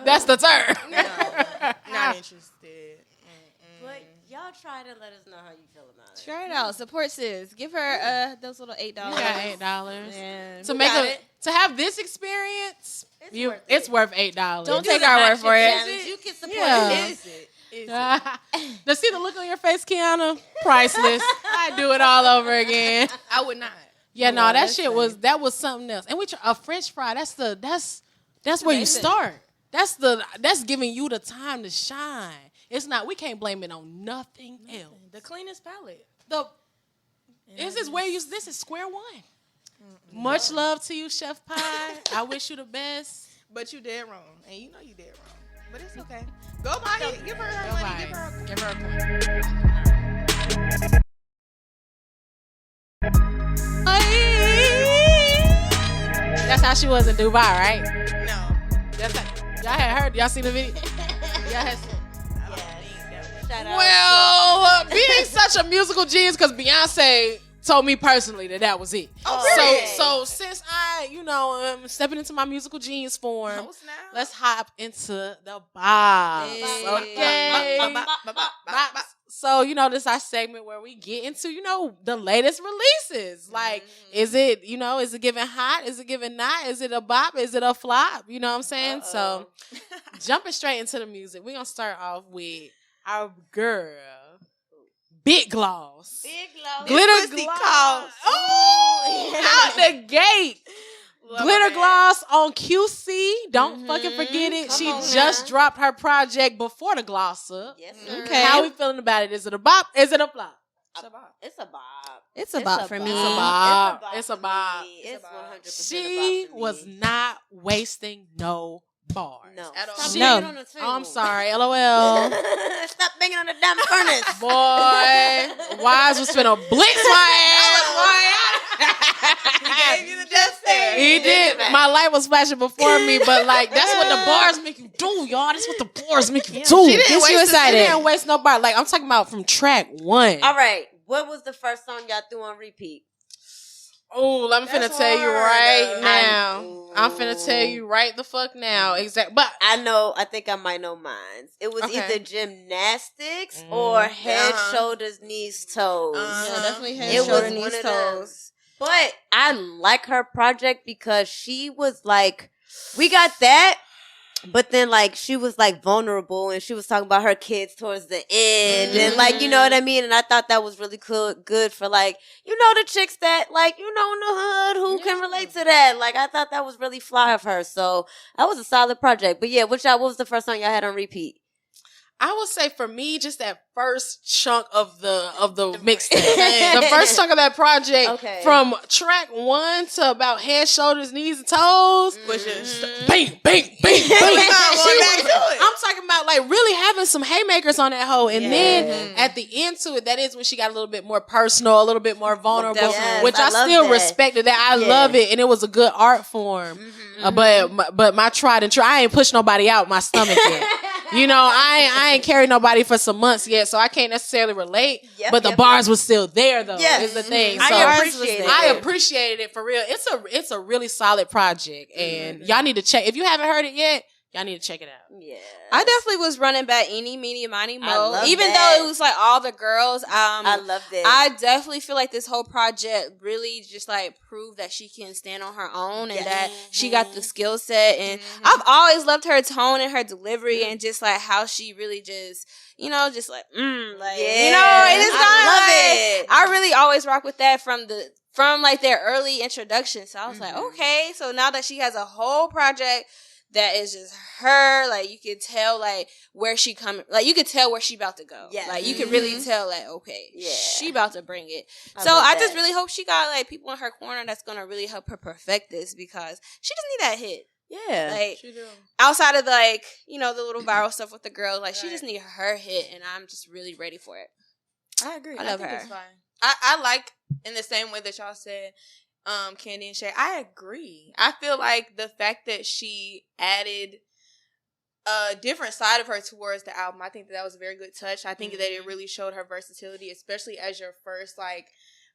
That's the turn. No, not interested. But y'all try to let us know how you feel about it. Try it out. Support sis. Give her those little $8. You got $8 And to have this experience. It's worth $8. Don't take our word for it. You can support Yeah. it. Is it? To see the look on your face, Kiana, priceless. I'd do it all over again. I would not. Yeah, no, that shit was something else. And a French fry, that's where you start. That's giving you the time to shine. It's not. We can't blame it on nothing else. The cleanest palate. This is square one. Much love to you, Chef Pie. I wish you the best. But you dead wrong, and you know you dead wrong. But it's okay. Go buy it. Give her her money. Give her a point. That's how she was in Dubai, right? No. Y'all had heard. Y'all seen the video? Y'all had seen. Shout out. Well, being such a musical genius, because Beyonce told me personally that was it. So since I, am stepping into my musical genius form, let's hop into the bops. Okay. Bops. So, this is our segment where we get into, the latest releases. Like, is it giving hot? Is it giving not? Is it a bop? Is it a flop? You know what I'm saying? So, jumping straight into the music, we're going to start off with our girl, Big Gloss. Glitter Gloss. Oh, out the gate. Glitter Gloss on QC. Don't fucking forget it. She just dropped her project before the gloss up. Yes, Okay. How we feeling about it? Is it a bop? Is it a flop? It's a bop. It's a bop for me. It's a bop. It's a bop. It's 100% She a bop for me. was not wasting no bars. No. At all. Stop No. banging on the table. Oh, I'm sorry. LOL. Stop banging on the damn furnace. Boy, Wise was finna blitz my ass. He gave you the death stare. He did. My light was flashing before me, but that's what the bars make you do, y'all. That's what the bars make you do. She didn't waste She didn't waste no bar. Like, I'm talking about from track one. All right. What was the first song y'all threw on repeat? Oh, I'm finna tell you right now. I'm finna tell you right the fuck now. Exactly. But I think I might know mine. It was either gymnastics or head, shoulders, knees, toes. Yeah, definitely head, It shoulder, was knees, one of toes. But I like her project because she was like, we got that, but then she was vulnerable and she was talking about her kids towards the end and you know what I mean? And I thought that was really cool, good for the chicks that in the hood who can relate to that. I thought that was really fly of her. So that was a solid project. But yeah, what was the first song y'all had on repeat? I would say for me, just that first chunk of the mixtape, the first chunk of that project, from track 1 to about head, shoulders, knees, and toes, which is bang, bang, bang, bang. I'm talking about like really having some haymakers on that hoe, and then at the end to it, that is when she got a little bit more personal, a little bit more vulnerable, which I still respected. That I love it, and it was a good art form. But my tried and true, I ain't pushed nobody out my stomach yet. You know, I ain't carried nobody for some months yet, so I can't necessarily relate. But the bars was still there, though. Is the thing. So I appreciated it for real. It's a really solid project, and y'all need to check. If you haven't heard it yet, y'all need to check it out. Yeah, I definitely was running back Eeny, Meeny, Miny, Mo. Even though it was like all the girls, I loved it. I definitely feel like this whole project really just like proved that she can stand on her own and that she got the skill set. And I've always loved her tone and her delivery and just like how she really just, you know, just like, you know, and it's kind of like, I really always rock with that from like their early introduction. So I was like, okay, so now that she has a whole project that is just her, like you could tell like where she coming, like you could tell where she about to go. Like you could really tell like, okay, she about to bring it. I just really hope she got like people in her corner that's gonna really help her perfect this, because she just need that hit. Yeah, like she do. Outside of like, you know, the little viral stuff with the girls, like she just need her hit, and I'm just really ready for it. I agree. I love her. It's fine. I like, in the same way that y'all said, Candy and Shay, I agree. I feel like the fact that she added a different side of her towards the album, I think that was a very good touch. I think that it really showed her versatility, especially as your first like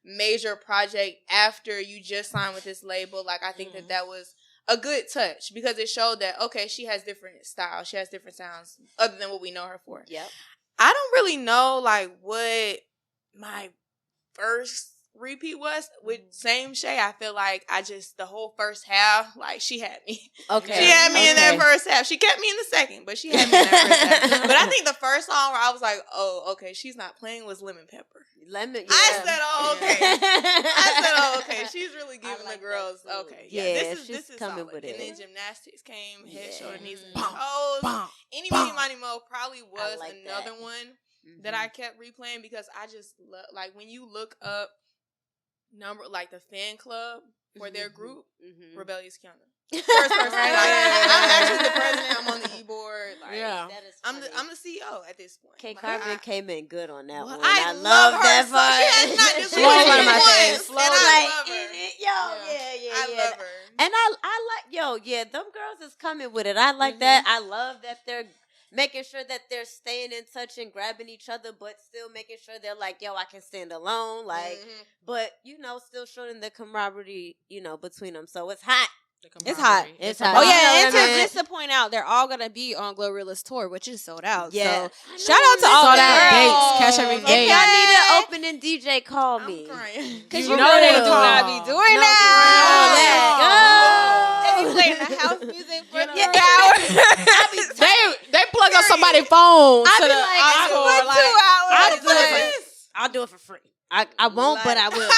major project after you just signed with this label. Like I think that was a good touch, because it showed that, okay, she has different styles, she has different sounds other than what we know her for. I don't really know like what my first repeat was with same Shay. I feel like the whole first half, like she had me. She had me in that first half. She kept me in the second, but she had me in that first half. But I think the first song where I was like, oh, okay, she's not playing was Lemon Pepper. I said, oh, okay. She's really giving the girls, okay. This is coming solid. With it. And then Gymnastics came, Head, Shoulder, Knees, and Toes. Any Meeny Miny Mo probably was another one that I kept replaying, because I just love, like when you look up like the fan club for their group, Rebellious Kiana. First person. I'm actually the president. I'm on the e-board. Like, I'm the CEO at this point. K. Carmen came in good on that one. I love that part. She's one of my favorites. I love her. And I like, them girls is coming with it. I like that. I love that they're making sure that they're staying in touch and grabbing each other, but still making sure they're like, yo, I can stand alone. Like, but, you know, still showing the camaraderie, you know, between them. So it's hot. It's hot. It's hot. Oh, yeah. And just to point out, they're all going to be on Glorilla's tour, which is sold out. Yeah. So shout out to all the girls. Cash every If y'all need an opening DJ, call me. Because you know they do not be doing that. They be playing the house music for 3 hours. They plug up somebody's phone to the I'll do it for free. I won't, but I will.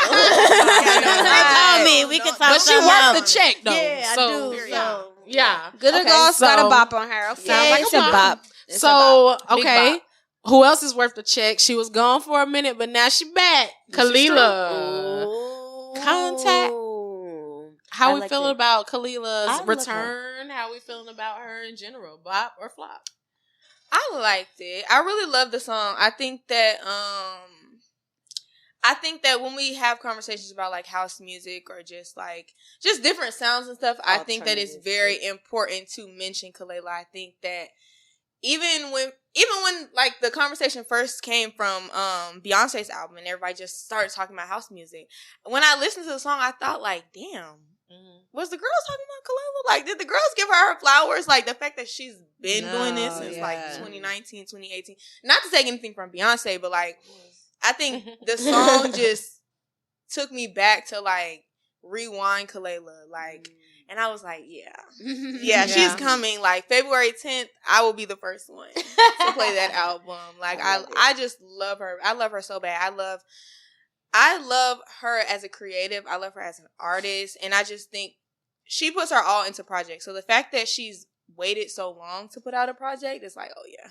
Call me. We can talk. But she worth the check, though. Yeah, so, I do. So. Yeah. Good Girls got a bop on her. Okay. Sounds like it's a bop. It's so, okay. Who else is worth the check? She was gone for a minute, but now she back. Kelela. Contact. How we feeling about Kelela's return? How we feeling about her in general? Bop or flop? I liked it. I really love the song. I think that when we have conversations about like house music or just different sounds and stuff, I think that it's very important to mention Kelela. I think that even when like the conversation first came from Beyonce's album and everybody just started talking about house music, when I listened to the song, I thought like, damn. Was the girls talking about Kelela? Like, did the girls give her flowers? Like, the fact that she's been doing this since, like, 2019, 2018. Not to take anything from Beyonce, but, like, I think the song just took me back to, like, rewind Kelela. Like, and I was like, yeah, she's coming. Like, February 10th, I will be the first one to play that album. Like, I just love her. I love her so bad. I love her as a creative. I love her as an artist. And I just think she puts her all into projects. So the fact that she's waited so long to put out a project is like, oh, yeah.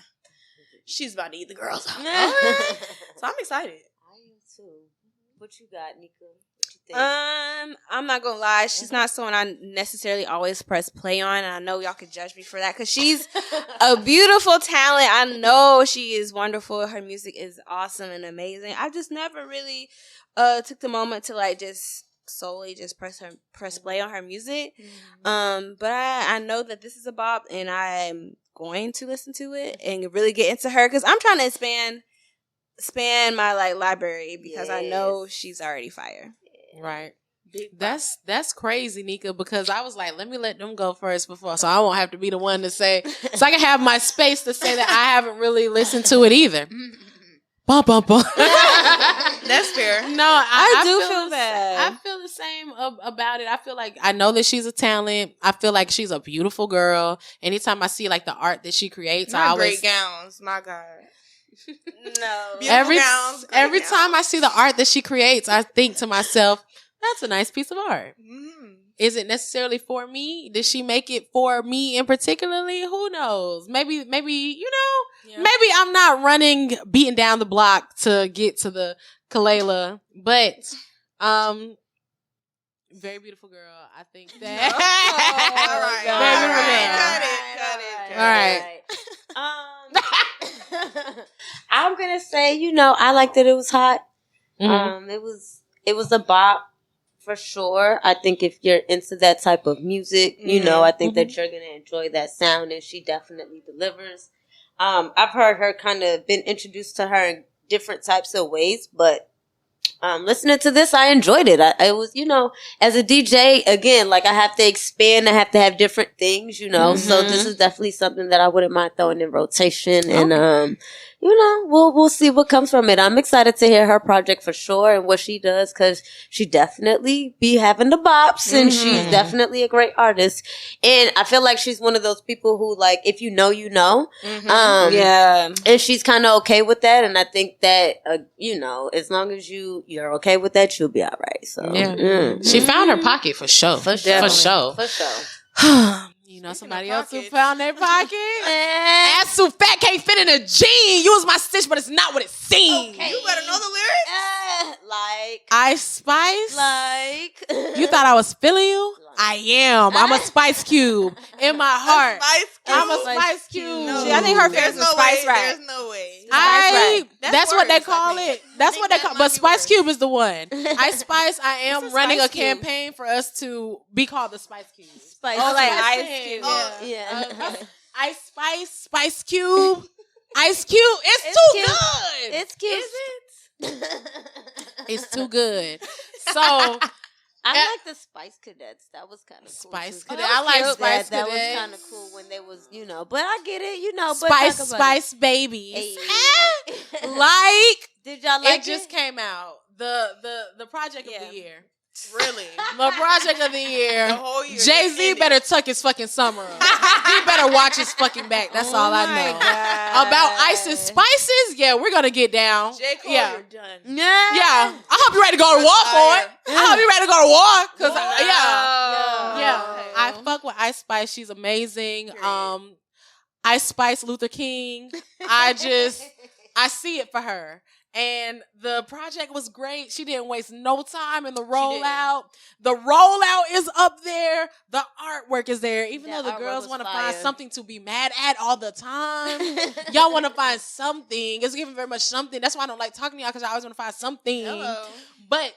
she's about to eat the girls out. Right. So I'm excited. I am too. What you got, Nika? What you think? I'm not gonna lie. She's not someone I necessarily always press play on, and I know y'all could judge me for that because she's a beautiful talent. I know she is wonderful. Her music is awesome and amazing. I just never really took the moment to like just solely just press play on her music. But I know that this is a bop, and I'm going to listen to it and really get into her because I'm trying to expand my like library because I know she's already fire. Right. That's crazy, Nika, because I was like, let me let them go first before, so I won't have to be the one to say, so I can have my space to say that I haven't really listened to it either. Bum, bum, bum. That's fair. No, I do feel that. I feel the same about it. I feel like I know that she's a talent. I feel like she's a beautiful girl. Anytime I see like the art that she creates, I always great gowns. My God. No. Every time I see the art that she creates, I think to myself, that's a nice piece of art. Is it necessarily for me? Did she make it for me in particularly? Who knows? Maybe, you know, maybe I'm not beating down the block to get to the Kelela, but, very beautiful girl. I think that. All right. I'm gonna say, I liked that it was hot. It was a bop for sure. I think if you're into that type of music, I think that you're gonna enjoy that sound, and she definitely delivers. I've heard her kind of been introduced to her in different types of ways, but listening to this, I enjoyed it. I was, as a DJ, again, like I have to expand. I have to have different things, so this is definitely something that I wouldn't mind throwing in rotation. And, we'll see what comes from it. I'm excited to hear her project for sure and what she does, because she definitely be having the bops, and she's definitely a great artist. And I feel like she's one of those people who, like, if you know, you know. And she's kind of okay with that. And I think that, as long as you're okay with that, you'll be all right. So she found her pocket for sure. For sure. Somebody else who found their pocket. Ass too fat, can't fit in a jean. You was my stitch, but it's not what it seems. Okay. You better know the lyrics. Like Ice Spice. Like you thought I was feeling you? I am. I'm a Spice Cube in my heart. I'm a Spice Cube. No. I think her favorite is Spice Rap. There's no way. That's what they call it. That's what they call. But Spice Cube is the one. Ice Spice. I am running a campaign for us to be called the Spice Cube. Spice. Oh, like Ice Cube. Yeah. Ice Spice, Spice Cube, Ice Cube. It's too cute. good. It's cute. Is it? It's too good. So I like the Spice Cadets. That was kind of cool. Spice Cadet. I like Spice Cadets. That was kind of cool when they was, but I get it, but Spice Babies. Hey. Like, did y'all like it? Just came out. The project of the year. Really? The project of the year. The whole year. Jay-Z better tuck his fucking summer up. He better watch his fucking back. That's all I know. God. About Ice and Spices, yeah, we're going to get down. J. Cole, you're done. Yeah. I hope you're ready to go to war for it. I hope you're ready to go to war. Because, I fuck with Ice Spice. She's amazing. Ice Spice, Luther King. I see it for her. And the project was great. She didn't waste no time in the rollout. The rollout is up there. The artwork is there. Even though the girls want to find something to be mad at all the time. Y'all want to find something. It's giving very much something. That's why I don't like talking to y'all, because I always want to find something. Hello. But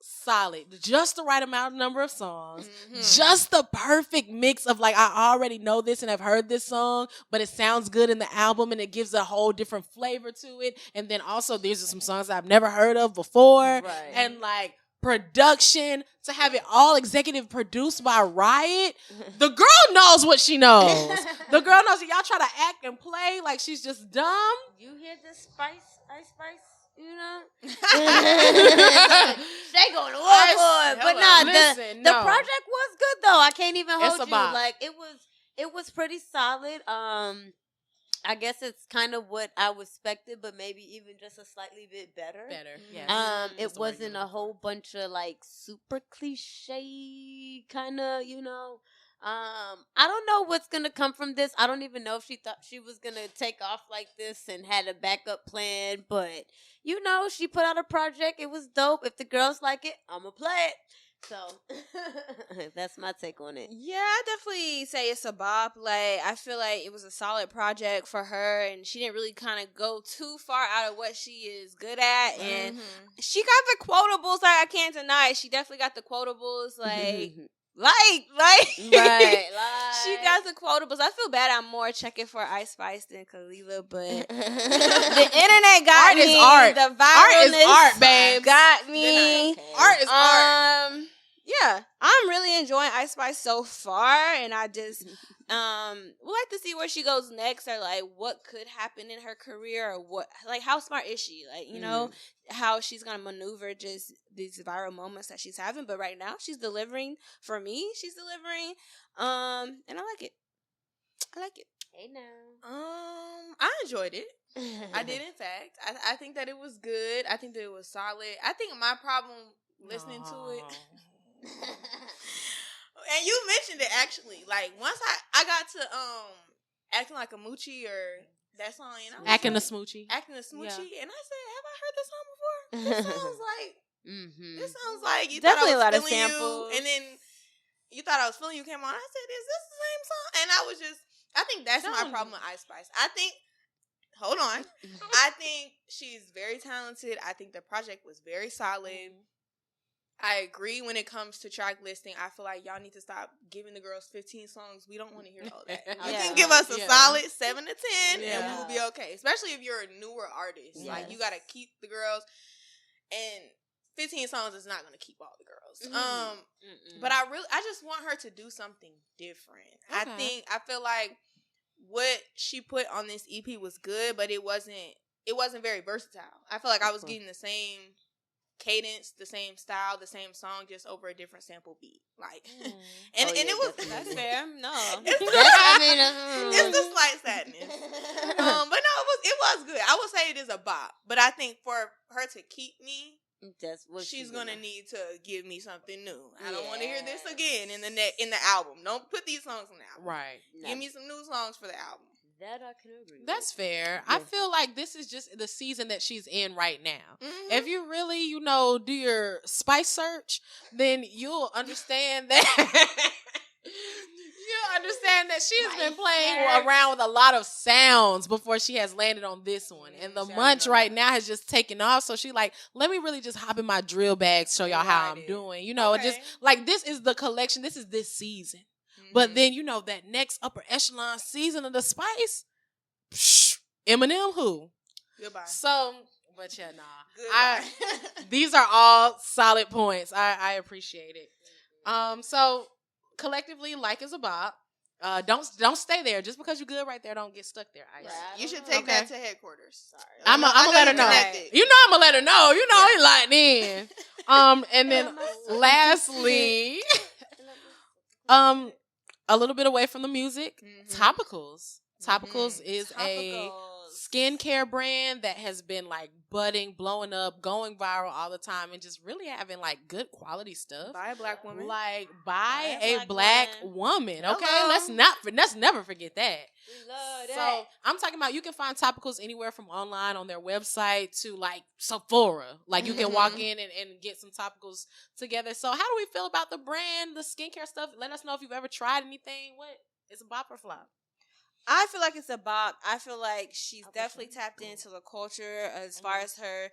solid, just the right number of songs, just the perfect mix of like, I already know this and I've heard this song, but it sounds good in the album and it gives a whole different flavor to it. And then also there's some songs I've never heard of before, and like production, to have it all executive produced by Riot. The girl knows what she knows. The girl knows that y'all try to act and play like she's just dumb. You hear the Ice Spice? They going to war for it. But the project was good though. I can't even hold you. Like it was pretty solid. I guess it's kind of what I expected, but maybe even just a slightly bit better. Yeah. It wasn't a whole bunch of like super cliche kind of, I don't know what's gonna come from this. I don't even know if she thought she was gonna take off like this and had a backup plan. But you know, she put out a project. It was dope. If the girls like it, I'ma play it. So that's my take on it. Yeah, I definitely say it's a bop. Like, I feel like it was a solid project for her, and she didn't really kind of go too far out of what she is good at. And she got the quotables. Like, I can't deny it. She definitely got the quotables. Like. Right. She got the quotables. I feel bad. I'm more checking for Ice Spice than Kelela, but the internet got me. Art is art. The viralness art is art, babe. got me. Art is art. Yeah, I'm really enjoying Ice Spice so far, and I just would like to see where she goes next, or like what could happen in her career, or what, like, how smart is she? Like, you know, how she's gonna maneuver just these viral moments that she's having. But right now, she's delivering for me. She's delivering, and I like it. Hey now, I enjoyed it. I did, in fact. I think that it was good. I think that it was solid. I think my problem listening to it. And you mentioned it, actually. Like, once I got to Acting Like a Moochie, or that song, and I was Acting like, a Smoochie. Acting a Smoochie, and I said, have I heard this song before? This sounds like this sounds like you Definitely thought I was a lot of feeling samples. you, and then you thought I was feeling you came on. I said, is this the same song? And I think that's my problem with Ice Spice. I think she's very talented. I think the project was very solid. I agree when it comes to track listing. I feel like y'all need to stop giving the girls 15 songs. We don't want to hear all that. You can give us a solid 7 to 10 and we will be okay. Especially if you're a newer artist. Yes. Like, you got to keep the girls. And 15 songs is not going to keep all the girls. But I just want her to do something different. Okay. I feel like what she put on this EP was good, but it wasn't very versatile. I feel like I was getting the same cadence, the same style, the same song, just over a different sample beat. Like, and it was, that's fair. No, it's the slight sadness. But no, it was good. I would say it is a bop. But I think for her to keep me, that's what she's gonna need to give me something new. I don't want to hear this again in the album. Don't put these songs on the album. Right. Give me some new songs for the album. That I can agree with. That's fair. Yeah. I feel like this is just the season that she's in right now. If you really, do your Spice search, then you'll understand that. You'll understand that she has been playing around with a lot of sounds before she has landed on this one. And the munch right now has just taken off. So she like, let me really just hop in my drill bag to show y'all how I'm doing. Just like, this is the collection. This is this season. But then, that next upper echelon season of the Spice, Eminem who? Goodbye. So, but yeah, nah. These are all solid points. I appreciate it. So, collectively, like is a bop. Don't stay there. Just because you're good right there, don't get stuck there, Ice. You should take that to headquarters. Sorry. I'm gonna let her know. I'm gonna let her know. He locked in. And then lastly, a little bit away from the music, Topicals. Topicals is a skincare brand that has been like budding, blowing up, going viral all the time, and just really having like good quality stuff. By a black woman. Like by a black woman. Okay, let's never forget that. We love that. So I'm talking about, you can find Topicals anywhere from online on their website to like Sephora. Like you can walk in and get some Topicals together. So how do we feel about the brand, the skincare stuff? Let us know if you've ever tried anything. What is a bop or flop? I feel like it's a bop. I feel like she's definitely tapped into the culture as far as her,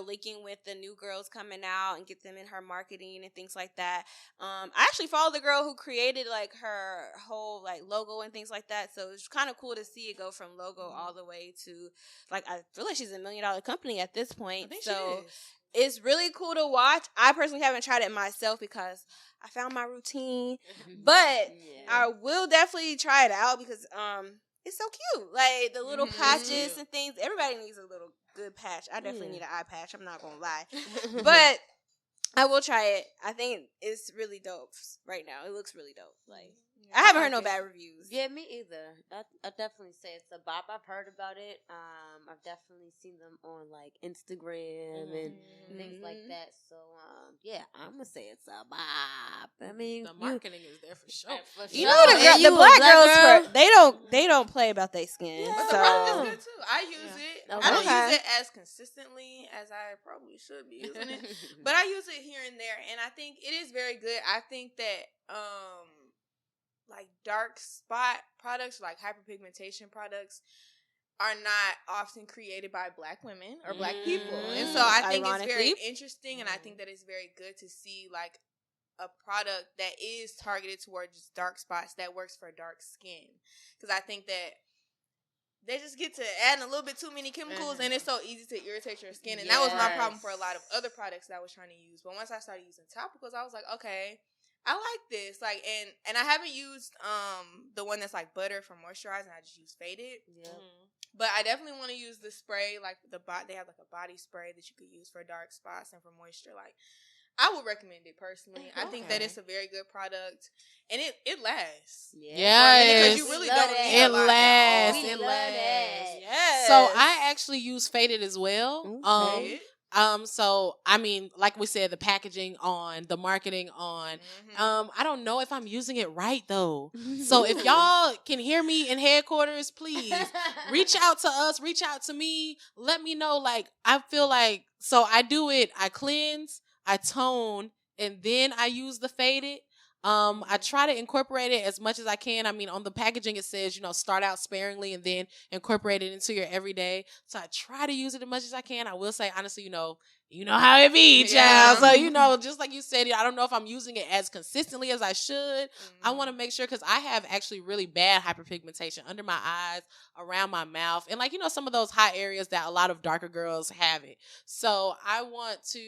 linking with the new girls coming out and get them in her marketing and things like that. I actually follow the girl who created like her whole like logo and things like that. So it's kind of cool to see it go from logo all the way to like, I feel like she's $1 million company at this point. I think so she is. It's really cool to watch. I personally haven't tried it myself because I found my routine, but I will definitely try it out because it's so cute. Like the little patches and things. Everybody needs a little good patch. I definitely need an eye patch. I'm not gonna lie, but I will try it. I think it's really dope right now. It looks really dope. Like I haven't heard no bad reviews. Yeah, me either. I definitely say it's a bop. I've heard about it. I've definitely seen them on like Instagram and things like that. So yeah, I'm gonna say it's a bop. I mean, the marketing is there for sure. You know the black girls, they don't play about their skin. But so. the product is good too. I use it. Okay. I don't use it as consistently as I probably should be using it, but I use it here and there, and I think it is very good. I think that like dark spot products, like hyperpigmentation products, are not often created by black women or black people, and so I think it's very interesting, and I think that it's very good to see like a product that is targeted towards dark spots that works for dark skin, because I think that they just get to add a little bit too many chemicals, and it's so easy to irritate your skin, and that was my problem for a lot of other products that I was trying to use. But once I started using topicals, I was like, okay, I like this. Like, and I haven't used the one that's like butter for moisturizing. I just use Faded. Yeah. But I definitely want to use the spray, like they have like a body spray that you could use for dark spots and for moisture. Like, I would recommend it personally. I think that it's a very good product, and it lasts. Yeah, because you really don't need a lot. It lasts. Yes. So I actually use Faded as well. So I mean, like we said, the packaging on, the marketing on. I don't know if I'm using it right though. So if y'all can hear me in headquarters, please reach out to us, reach out to me. Let me know. Like, I feel like, so I do it. I cleanse, I tone, and then I use the Faded. I try to incorporate it as much as I can. I mean, on the packaging, it says, start out sparingly and then incorporate it into your everyday. So I try to use it as much as I can. I will say, honestly, you know how it be, child. So, just like you said, I don't know if I'm using it as consistently as I should. I want to make sure, because I have actually really bad hyperpigmentation under my eyes, around my mouth, and some of those hot areas that a lot of darker girls have it. So I want to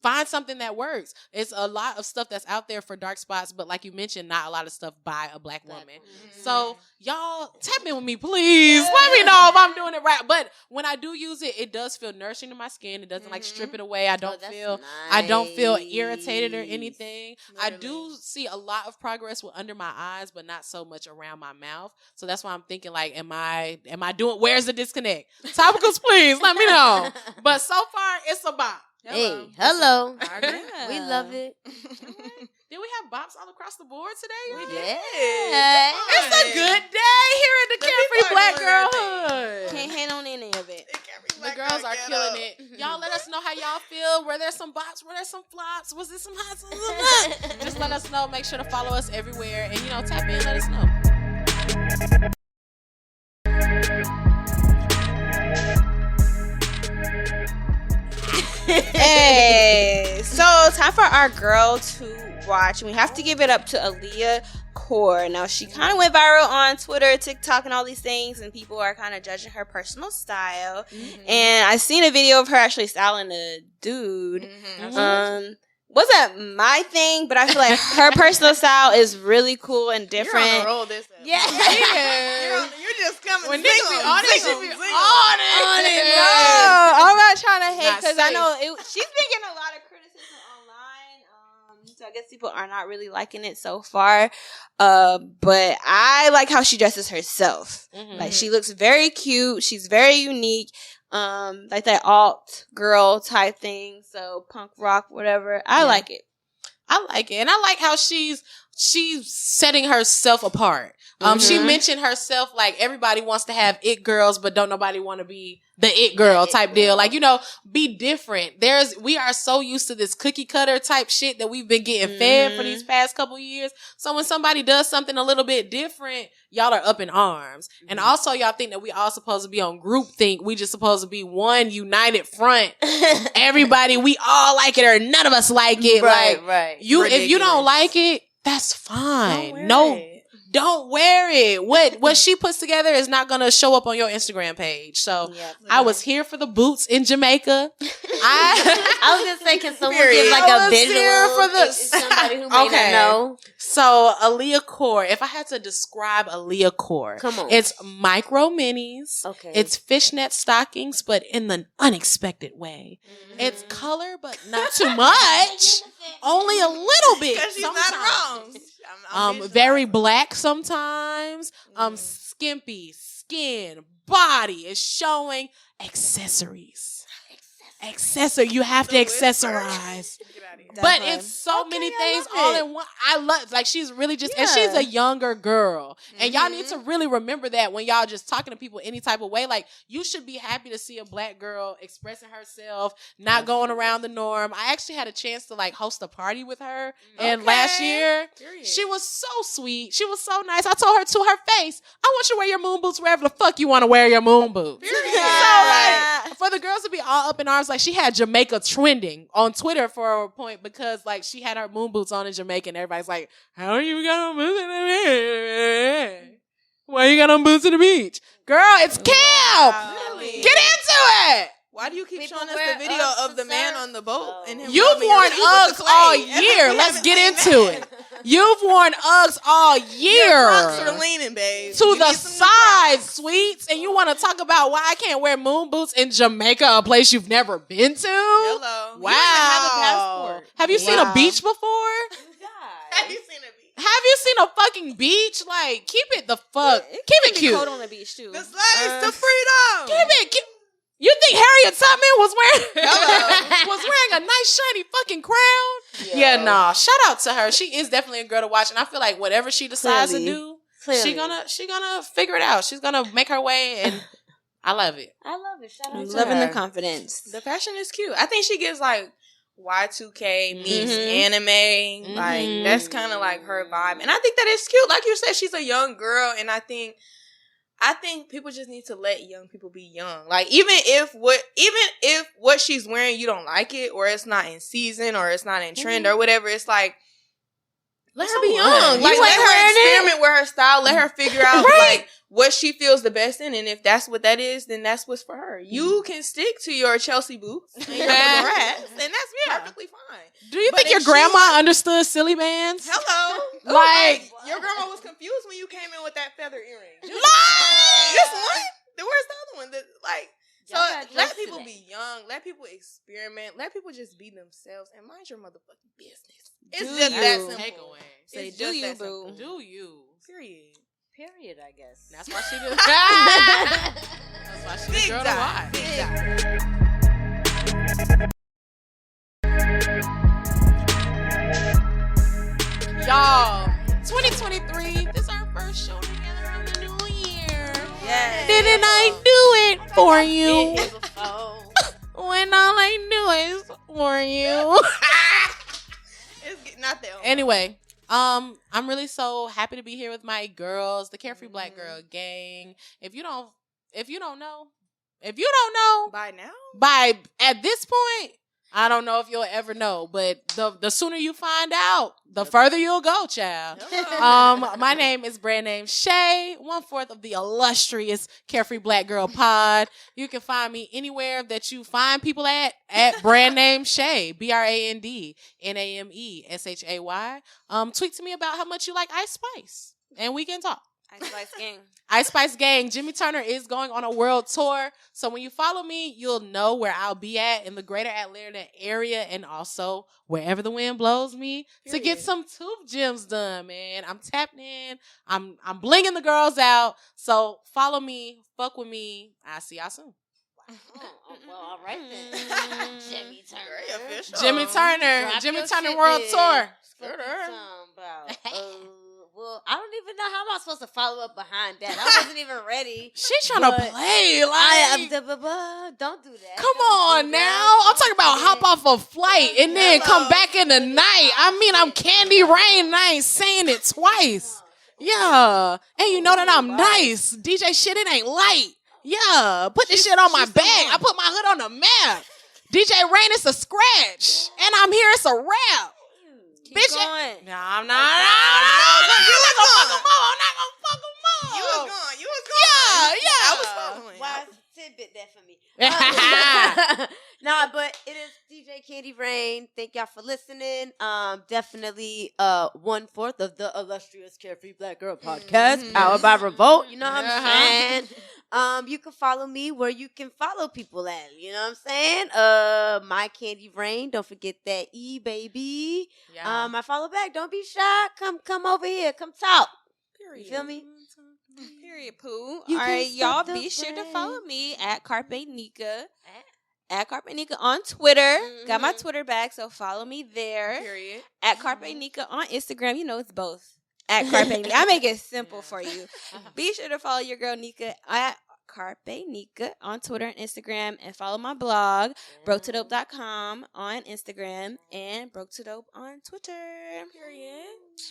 find something that works. It's a lot of stuff that's out there for dark spots, but like you mentioned, not a lot of stuff by a black woman. So y'all tap in with me, please. Let me know if I'm doing it right. But when I do use it, it does feel nourishing to my skin. It doesn't like strip it away. I don't feel irritated or anything. Literally. I do see a lot of progress with under my eyes, but not so much around my mouth. So that's why I'm thinking, like, am I doing, where's the disconnect? Topicals, please let me know. But so far it's a bop. Hello. We love it. Did we have bops all across the board today? We did. It's a good day here at the Carefree Black Girl Hood. Can't hate on any of it. The girls are killing it. Y'all let us know how y'all feel. Were there some bops? Were there some flops? Was there some highs? Just let us know. Make sure to follow us everywhere. And, tap in. Let us know. Hey, so time for our girl to watch. We have to give it up to Aaliyah Core. Now, she kind of went viral on Twitter, TikTok, and all these things, and people are kind of judging her personal style. And I seen a video of her actually styling a dude. Wasn't my thing, but I feel like her personal style is really cool and different. You're on the roll this episode. You're just coming. When Nick be on it, she be on it. No, I'm not trying to hate, because I know she's been getting a lot of criticism online. So I guess people are not really liking it so far. But I like how she dresses herself. Like, she looks very cute. She's very unique. Like that alt girl type thing, so punk rock, whatever. I like it. I like it, and I like how she's setting herself apart. She mentioned herself, like, everybody wants to have it girls, but don't nobody want to be the it girl type deal. Like, be different. We are so used to this cookie cutter type shit that we've been getting fed for these past couple years. So when somebody does something a little bit different, y'all are up in arms. And also, y'all think that we all supposed to be on group think. We just supposed to be one united front. Everybody, we all like it, or none of us like it. Right. If you don't like it, that's fine. Don't wear it. What she puts together is not going to show up on your Instagram page. So I was here for the boots in Jamaica. I was going to say, can someone give like a visual? Somebody who may not know. So Aaliyah Core, if I had to describe Aaliyah Core, come on. It's micro minis. Okay. It's fishnet stockings, but in the unexpected way. It's color, but not too much. Only a little bit. Because she's not wrong. Very black sometimes. Skimpy skin, body is showing. Accessories. You have to accessorize. But it's so many things all in one. I love, like, she's really just, and she's a younger girl. And y'all need to really remember that when y'all just talking to people any type of way. Like, you should be happy to see a black girl expressing herself, not going around the norm. I actually had a chance to, like, host a party with her. And last year, she was so sweet. She was so nice. I told her to her face, I want you to wear your moon boots wherever the fuck you want to wear your moon boots. So, like, for the girls to be all up in arms, like, she had Jamaica trending on Twitter for a point because, like, she had her moon boots on in Jamaica and everybody's like, how you got on boots in the beach? Why you got on boots in the beach? Girl, it's camp! Really? Get into it! Why do you keep showing us the video of the man on the boat? And him You've worn Uggs all year. Let's get into it. You've worn Uggs all year. Your Crocs are leaning, babe. To the side, sweets. And you want to talk about why I can't wear moon boots in Jamaica, a place you've never been to? Hello. Wow. You don't even have a passport. Have you seen a beach before? Have you seen a beach? Have you seen a fucking beach? Like, keep it the fuck. Keep it cute. Cold on the beach too. The slaves to freedom. Keep it cute. You think Harriet Tubman was wearing a nice shiny fucking crown? Yeah, nah. Shout out to her. She is definitely a girl to watch, and I feel like whatever she decides to do, she gonna figure it out. She's gonna make her way, and I love it. I love it. Shout out to Loving her. the confidence. The fashion is cute. I think she gives like Y2K meets anime. Like that's kind of like her vibe, and I think that is cute. Like you said, she's a young girl, and I think people just need to let young people be young. Like even if what she's wearing you don't like it, or it's not in season, or it's not in trend, or whatever, it's like let her be young. Like let her experiment with her style. Let her figure out like what she feels the best in, and if that's what that is, then that's what's for her. You can stick to your Chelsea boots and your grass, and that's perfectly fine. Do you think your grandma understood silly bands? Hello, like your grandma was confused when you came in with that feather earring. This one? Where's the other one? Let people be young. Let people experiment. Let people just be themselves and mind your motherfucking business. It's just that simple. Say, do you, boo? Do you? Period, I guess. That's why she did. That's why she's a girl to watch. Y'all, 2023, this is our first show together on the new year. Yes. Didn't I do it for you? When all I do is for you. It's not that. Anyway, I'm really so happy to be here with my girls, the Carefree Black Girl gang. If you don't know, by at this point, I don't know if you'll ever know, but the sooner you find out, the further you'll go, child. My name is brand name Shay, 1/4 of the illustrious Carefree Black Girl pod. You can find me anywhere that you find people at brand name Shay, BRANDNAMESHAY. Tweet to me about how much you like Ice Spice, and we can talk. Ice Spice Gang. Ice Spice Gang. Jimmy Turner is going on a world tour. So when you follow me, you'll know where I'll be at in the greater Atlanta area and also wherever the wind blows me to get some tooth gems done, man. I'm tapping in. I'm blinging the girls out. So follow me. Fuck with me. I'll see y'all soon. Well, all right then. Jimmy Turner World Tour. Well, I don't even know how am I supposed to follow up behind that. I wasn't even ready. She's trying to play. Like, don't do that. Come on now. I'm talking about hop off a flight and then come back in the night. I mean, I'm Candy Rain and I ain't saying it twice. Yeah. And you know that I'm nice. DJ shit, it ain't light. Yeah. Put this shit on my bag. I put my hood on the map. DJ Rain, it's a scratch. And I'm here, it's a rap. Bitch, going. No, I'm not. You was gonna fuck him up. I'm not gonna fuck him up. You was gone. Yeah. I was following. Why tidbit that for me? Nah, but it is DJ Candy Rain. Thank y'all for listening. Definitely 1/4 of the illustrious Carefree Black Girl podcast, powered by Revolt. You know what I'm saying? You can follow me where you can follow people at. You know what I'm saying? My Candy Rain. Don't forget that E, baby. Yeah. I follow back. Don't be shy. Come over here. Come talk. Period. You feel me? Period, Pooh. You All can't right, y'all stop the be sure to rain. follow me at Carpe Nika. At Carpe Nika on Twitter. Got my Twitter back, so follow me there. Period. At Carpe Nika on Instagram. You know it's both. At Carpe Nika. I make it simple for you. Be sure to follow your girl Nika at Carpe Nika on Twitter and Instagram, and follow my blog, broketodope.com on Instagram, and broketodope on Twitter. Period.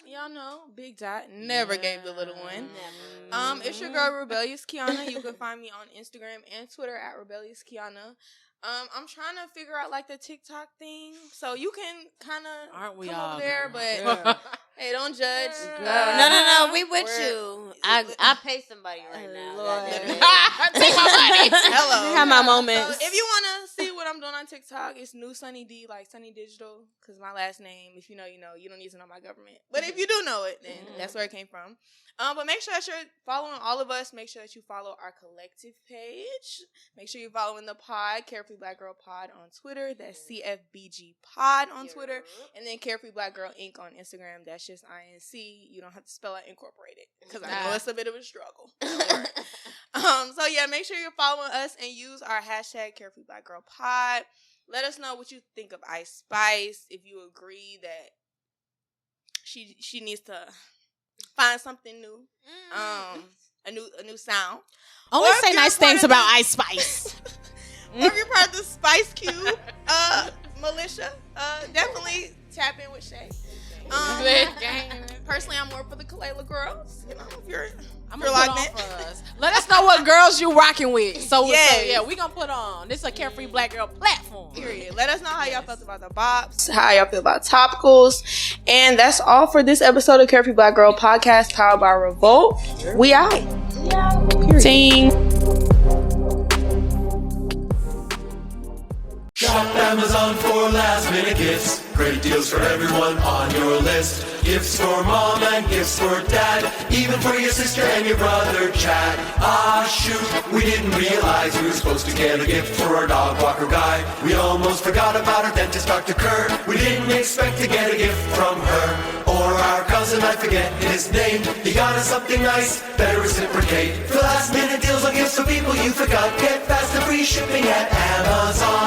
Y'all know, Big Dot never gave the little one. It's your girl Rebellious Kiana. You can find me on Instagram and Twitter at Rebellious Kiana. I'm trying to figure out like the TikTok thing, so you can kind of Aren't we come all over there, girl? but hey, don't judge. No, we with you. I pay somebody right now. Lord. Take my money. Hello. Have my moments. So if you want to see what I'm doing on TikTok, it's New Sunny D, like Sunny Digital, because my last name, if you know, you know. You don't need to know my government. But if you do know it, then that's where it came from. But make sure that you're following all of us. Make sure that you follow our collective page. Make sure you're following the pod, Carefree Black Girl Pod on Twitter. That's CFBG Pod on Twitter. And then Carefree Black Girl Inc. on Instagram. That's just INC. You don't have to spell out incorporated, because I know it's a bit of a struggle. So yeah, make sure you're following us and use our hashtag Carefree Black Girl Pod. Let us know what you think of Ice Spice. If you agree that she needs to find something new, a new sound. Only Or if say you're nice part things of about the- Ice Spice. Or if you're part of the Spice Cube militia, definitely tap in with Shay. Personally, I'm more for the Kelela girls. You know, if you're locked in. For us. Let us know what girls you rocking with. So Yes. yeah, we gonna put on. This is a Carefree Black Girl platform. Period. Let us know how y'all felt about the BOPS, how y'all feel about topicals. And that's all for this episode of Carefree Black Girl Podcast, powered by Revolt. We out. Ting. Shop Amazon for last minute gifts. Great deals for everyone on your list. Gifts for mom and gifts for dad. Even for your sister and your brother Chad. Ah shoot, we didn't realize we were supposed to get a gift for our dog walker guy. We almost forgot about our dentist Dr. Kerr. We didn't expect to get a gift from her. Or our cousin, I forget his name. He got us something nice, better reciprocate. For last minute deals on gifts for people you forgot. Get fast and free shipping at Amazon.